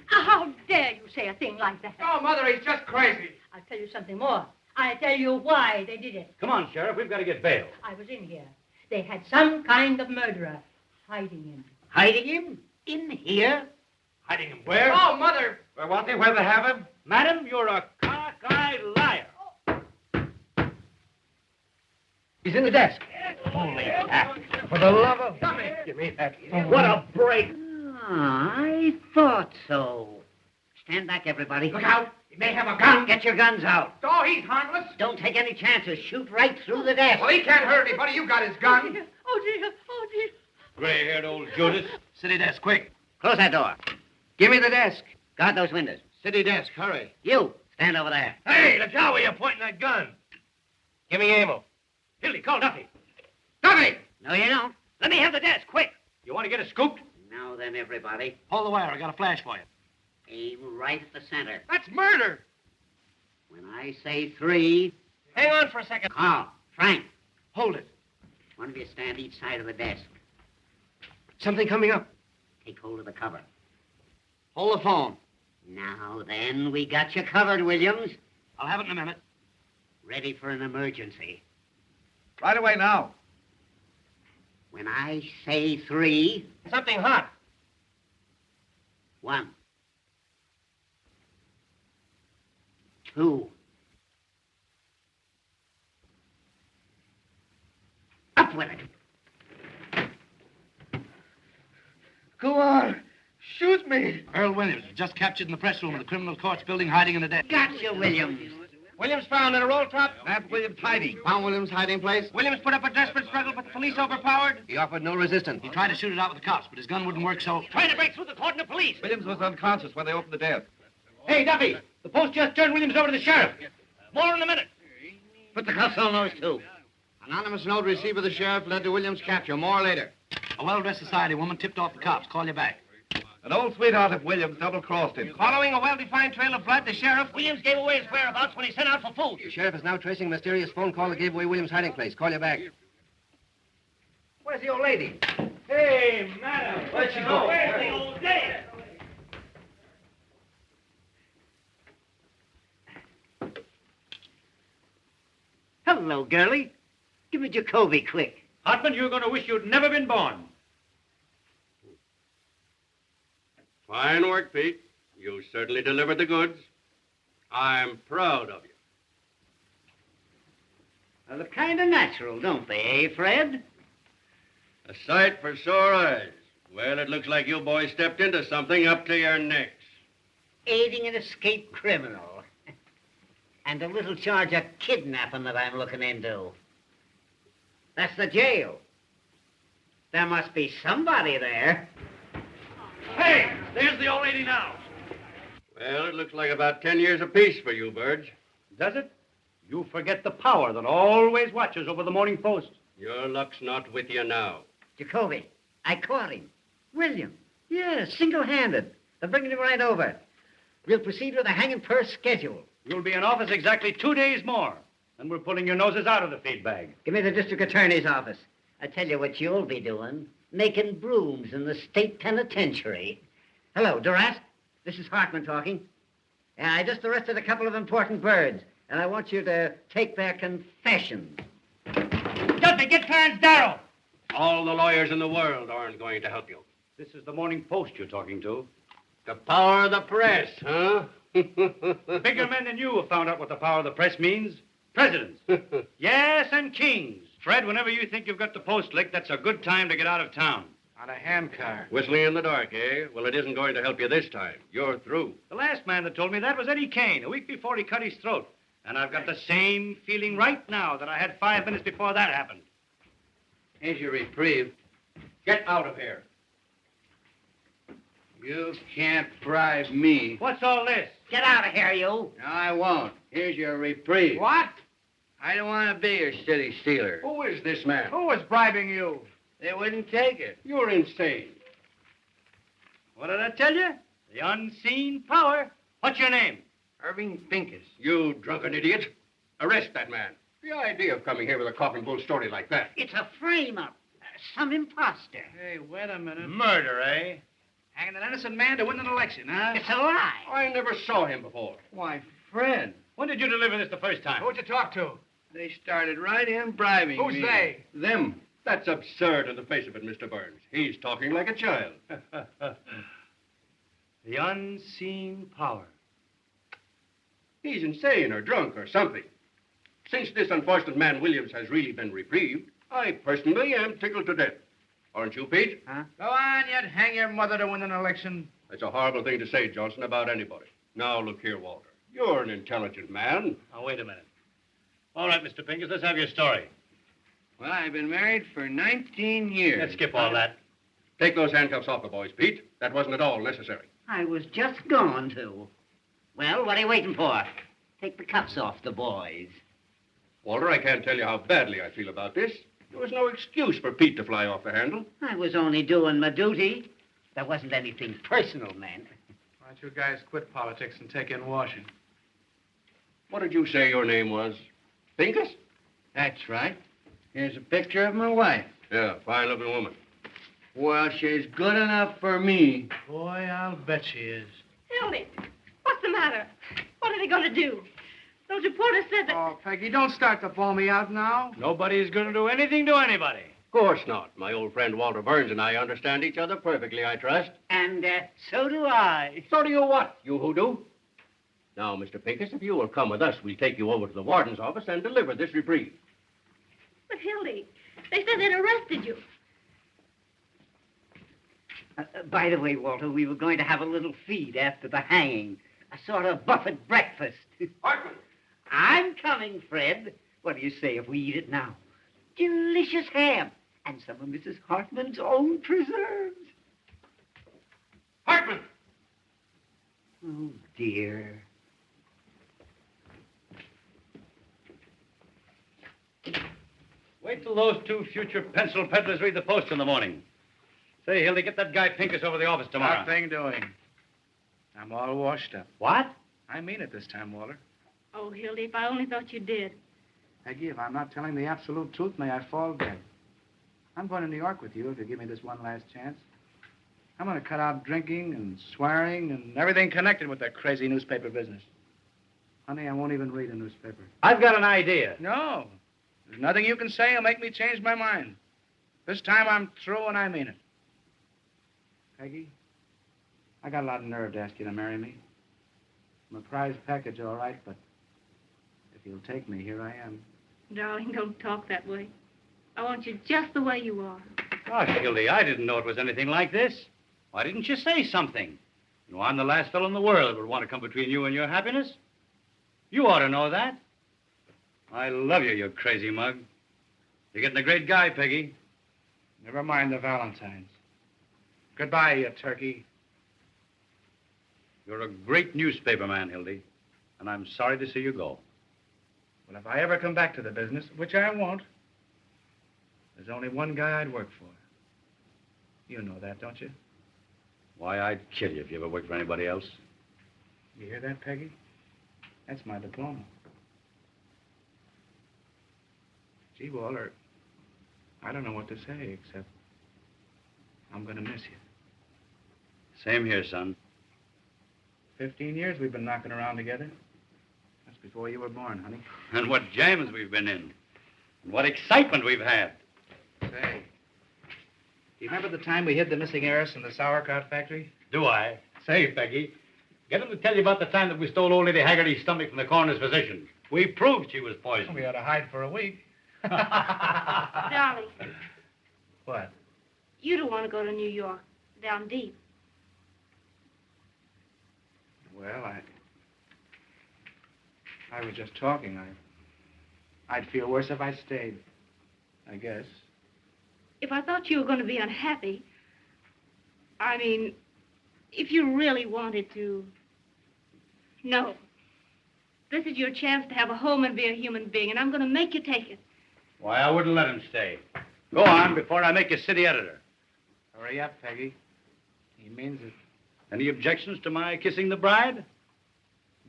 How dare you say a thing like that? Oh, Mother, he's just crazy. I'll tell you something more. I'll tell you why they did it. Come on, Sheriff, we've got to get bail. I was in here. They had some kind of murderer hiding him. Hiding him? In here? Hiding him where? Oh, Mother. Where was he? Where they have him? Madam, you're a cockeyed liar. He's in the desk. Holy hat. For the love of... Give me that. What a break. I thought so. Stand back, everybody. Look out. He may have a gun. Get your guns out. Oh, he's harmless. Don't take any chances. Shoot right through the desk. Well, he can't hurt anybody. You got his gun. Oh, dear. Oh, dear. Oh, dear. Gray-haired old Judas. City desk, quick. Close that door. Give me the desk. Guard those windows. City desk, hurry. You, stand over there. Hey, look out where you're pointing that gun. Give me ammo. Hildy, call Duffy. Duffy! No, you don't. Let me have the desk, quick. You want to get it scooped? Now then, everybody. Hold the wire. I got a flash for you. Aim right at the center. That's murder. When I say 3... Hang on for a second. Carl, Frank, Hold it. one of you stand each side of the desk. Something coming up. Take hold of the cover. Hold the phone. Now then, we got you covered, Williams. I'll have it in a minute. Ready for an emergency. Right away now. When I say 3... Something hot. 1. 2. Up with it. Go on. Shoot me. Earl Williams was just captured in the press room of the criminal courts building, hiding in the desk. Gotcha, Williams. Williams found in a roll top. Nab Williams hiding. Found Williams' hiding place? Williams put up a desperate struggle, but the police overpowered. He offered no resistance. He tried to shoot it out with the cops, but his gun wouldn't work, so... Trying to break through the cordon of police. Williams was unconscious when they opened the desk. Hey, Duffy, the post just turned Williams over to the sheriff. More in a minute. Put the cuffs on those two. Anonymous note received by the sheriff led to Williams' capture. More later. A well-dressed society woman tipped off the cops. Call you back. An old sweetheart of Williams double-crossed him. Following a well-defined trail of blood, the sheriff, Williams, gave away his whereabouts when he sent out for food. The sheriff is now tracing a mysterious phone call that gave away Williams' hiding place. Call you back. Where's the old lady? Hey, madam. Where'd she go? Where's the old dame? Hello, girlie. Give me Jacoby, quick. Hartman, you're going to wish you'd never been born. Fine work, Pete. You certainly delivered the goods. I'm proud of you. They look kind of natural, don't they, eh, Fred? A sight for sore eyes. Well, it looks like you boys stepped into something up to your necks. Aiding an escaped criminal. And a little charge of kidnapping that I'm looking into. That's the jail. There must be somebody there. Hey, there's the old lady now. Well, it looks like about 10 years apiece for you, Burge. Does it? You forget the power that always watches over the Morning Post. Your luck's not with you now. Jacoby, I caught him. William. Yes, single-handed. They're bringing him right over. We'll proceed with a hanging per schedule. You'll be in office exactly 2 days more, and we're pulling your noses out of the feed bag. Give me the district attorney's office. I tell you what you'll be doing. Making brooms in the state penitentiary. Hello, Durant. This is Hartman talking. Yeah, I just arrested a couple of important birds, and I want you to take their confessions. Dudley, get Clarence Darrow. All the lawyers in the world aren't going to help you. This is the Morning Post you're talking to. The power of the press, huh? Bigger men than you have found out what the power of the press means. Presidents. Yes, and kings. Fred, whenever you think you've got the post licked, that's a good time to get out of town. On a handcar. Whistling in the dark, eh? Well, it isn't going to help you this time. You're through. The last man that told me that was Eddie Kane, a week before he cut his throat. And I've got the same feeling right now that I had 5 minutes before that happened. Here's your reprieve. Get out of here. You can't bribe me. What's all this? Get out of here, you. No, I won't. Here's your reprieve. What? I don't want to be your city stealer. Who is this man? Who was bribing you? They wouldn't take it. You're insane. What did I tell you? The unseen power. What's your name? Irving Pincus. You drunken idiot. Arrest that man. The idea of coming here with a coffin bull story like that. It's a frame-up. Some imposter. Hey, wait a minute. Murder, eh? Hanging an innocent man to win an election, huh? It's a lie. I never saw him before. Why, Fred, When did you deliver this the first time? Who'd you talk to? they started right in bribing Who's me. they? Them. That's absurd in the face of it, Mr. Burns. He's talking like a child. The unseen power. He's insane or drunk or something. Since this unfortunate man Williams has really been reprieved, I personally am tickled to death. Aren't you, Pete? Huh? Go on, you'd hang your mother to win an election. That's a horrible thing to say, Johnson, about anybody. Now, look here, Walter. You're an intelligent man. Now, wait a minute. All right, Mr. Pincus, let's have your story. Well, I've been married for 19 years. Let's skip all that. Take those handcuffs off the boys, Pete. That wasn't at all necessary. I was just going to. Well, what are you waiting for? Take the cuffs off the boys. Walter, I can't tell you how badly I feel about this. There was no excuse for Pete to fly off the handle. I was only doing my duty. There wasn't anything personal, man. Why don't you guys quit politics and take in washing? What did you say your name was? Pincus? That's right. Here's a picture of my wife. Yeah, fine-looking woman. Well, she's good enough for me. Boy, I'll bet she is. Hildy, what's the matter? What are they going to do? Those reporters said that... Oh, Peggy, don't start to bawl me out now. Nobody's going to do anything to anybody. Of course not. My old friend Walter Burns and I understand each other perfectly, I trust. And so do I. So do you what, you hoodoo? Now, Mr. Pincus, if you will come with us, we'll take you over to the warden's office and deliver this reprieve. But, Hildy, they said they'd arrested you. By the way, Walter, we were going to have a little feed after the hanging. A sort of buffet breakfast. Hartman! I'm coming, Fred. What do you say if we eat it now? Delicious ham. And some of Mrs. Hartman's own preserves. Hartman! Oh, dear. Wait till those 2 future pencil peddlers read the Post in the morning. Say, Hildy, get that guy Pincus over to the office tomorrow. Nothing doing. I'm all washed up. What? I mean it this time, Walter. Oh, Hildy, if I only thought you did. Peggy, if I'm not telling the absolute truth, may I fall dead. I'm going to New York with you if you give me this one last chance. I'm going to cut out drinking and swearing and everything connected with that crazy newspaper business. Honey, I won't even read a newspaper. I've got an idea. No. There's nothing you can say will make me change my mind. This time I'm through and I mean it. Peggy, I got a lot of nerve to ask you to marry me. I'm a prize package, all right, but if you'll take me, here I am. Darling, don't talk that way. I want you just the way you are. Gosh, Hildy, I didn't know it was anything like this. Why didn't you say something? You know, I'm the last fellow in the world that would want to come between you and your happiness. You ought to know that. I love you, you crazy mug. You're getting a great guy, Peggy. Never mind the Valentines. Goodbye, you turkey. You're a great newspaper man, Hildy, and I'm sorry to see you go. Well, if I ever come back to the business, which I won't, there's only one guy I'd work for. You know that, don't you? Why, I'd kill you if you ever worked for anybody else. You hear that, Peggy? That's my diploma. Gee, Walter, I don't know what to say except I'm going to miss you. Same here, son. 15 years we've been knocking around together. That's before you were born, honey. And what jams we've been in. And what excitement we've had. Say, do you remember the time we hid the missing heiress in the sauerkraut factory? Do I? Say, Peggy, get him to tell you about the time that we stole old Lady Haggerty's stomach from the coroner's physician. We proved she was poisoned. We ought to hide for a week. Darling, What? you don't want to go to New York, down deep. Well, I was just talking. I'd feel worse if I stayed, I guess. If I thought you were going to be unhappy, I mean, if you really wanted to. No. This is your chance to have a home and be a human being, and I'm going to make you take it. Why, I wouldn't let him stay. Go on before I make you city editor. Hurry up, Peggy. He means it. Any objections to my kissing the bride?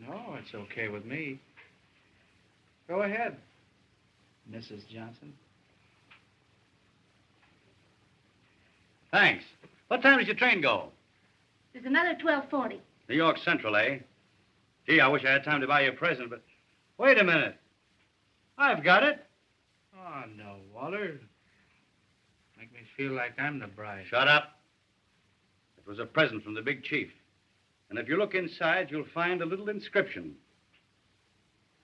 No, it's okay with me. Go ahead, Mrs. Johnson. Thanks. What time does your train go? There's another 12:40. New York Central, eh? Gee, I wish I had time to buy you a present, but... Wait a minute. I've got it. Oh, no, Walter. Make me feel like I'm the bride. Shut up. It was a present from the big chief. And if you look inside, you'll find a little inscription.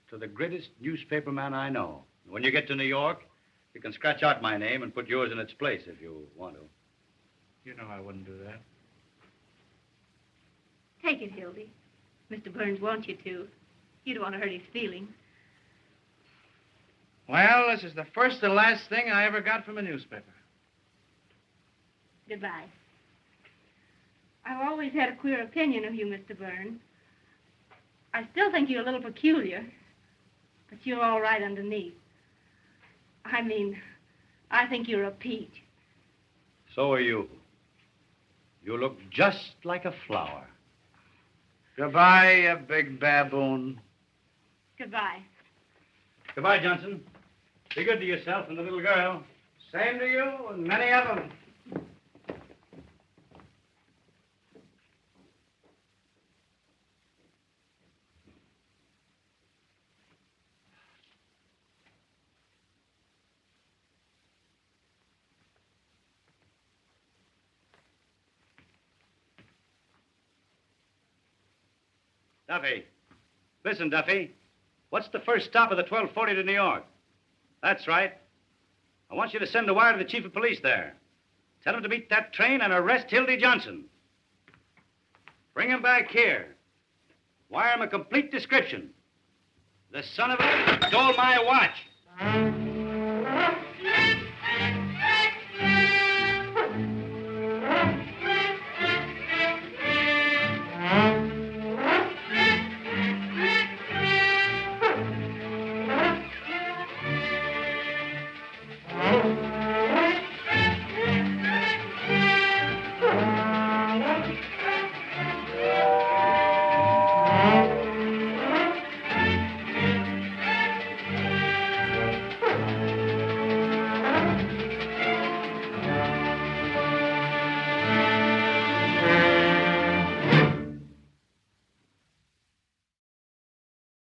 To the greatest newspaper man I know. When you get to New York, you can scratch out my name and put yours in its place if you want to. You know I wouldn't do that. Take it, Hildy. Mr. Burns wants you to. You don't want to hurt his feelings. Well, this is the first and last thing I ever got from a newspaper. Goodbye. I've always had a queer opinion of you, Mr. Burns. I still think you're a little peculiar, but you're all right underneath. I mean, I think you're a peach. So are you. You look just like a flower. Goodbye, you big baboon. Goodbye. Goodbye, Johnson. Be good to yourself and the little girl. Same to you and many of them. Duffy. Listen, Duffy. What's the first stop of the 12:40 to New York? That's right. I want you to send a wire to the chief of police there. Tell him to meet that train and arrest Hildy Johnson. Bring him back here. Wire him a complete description. The son of a stole my watch.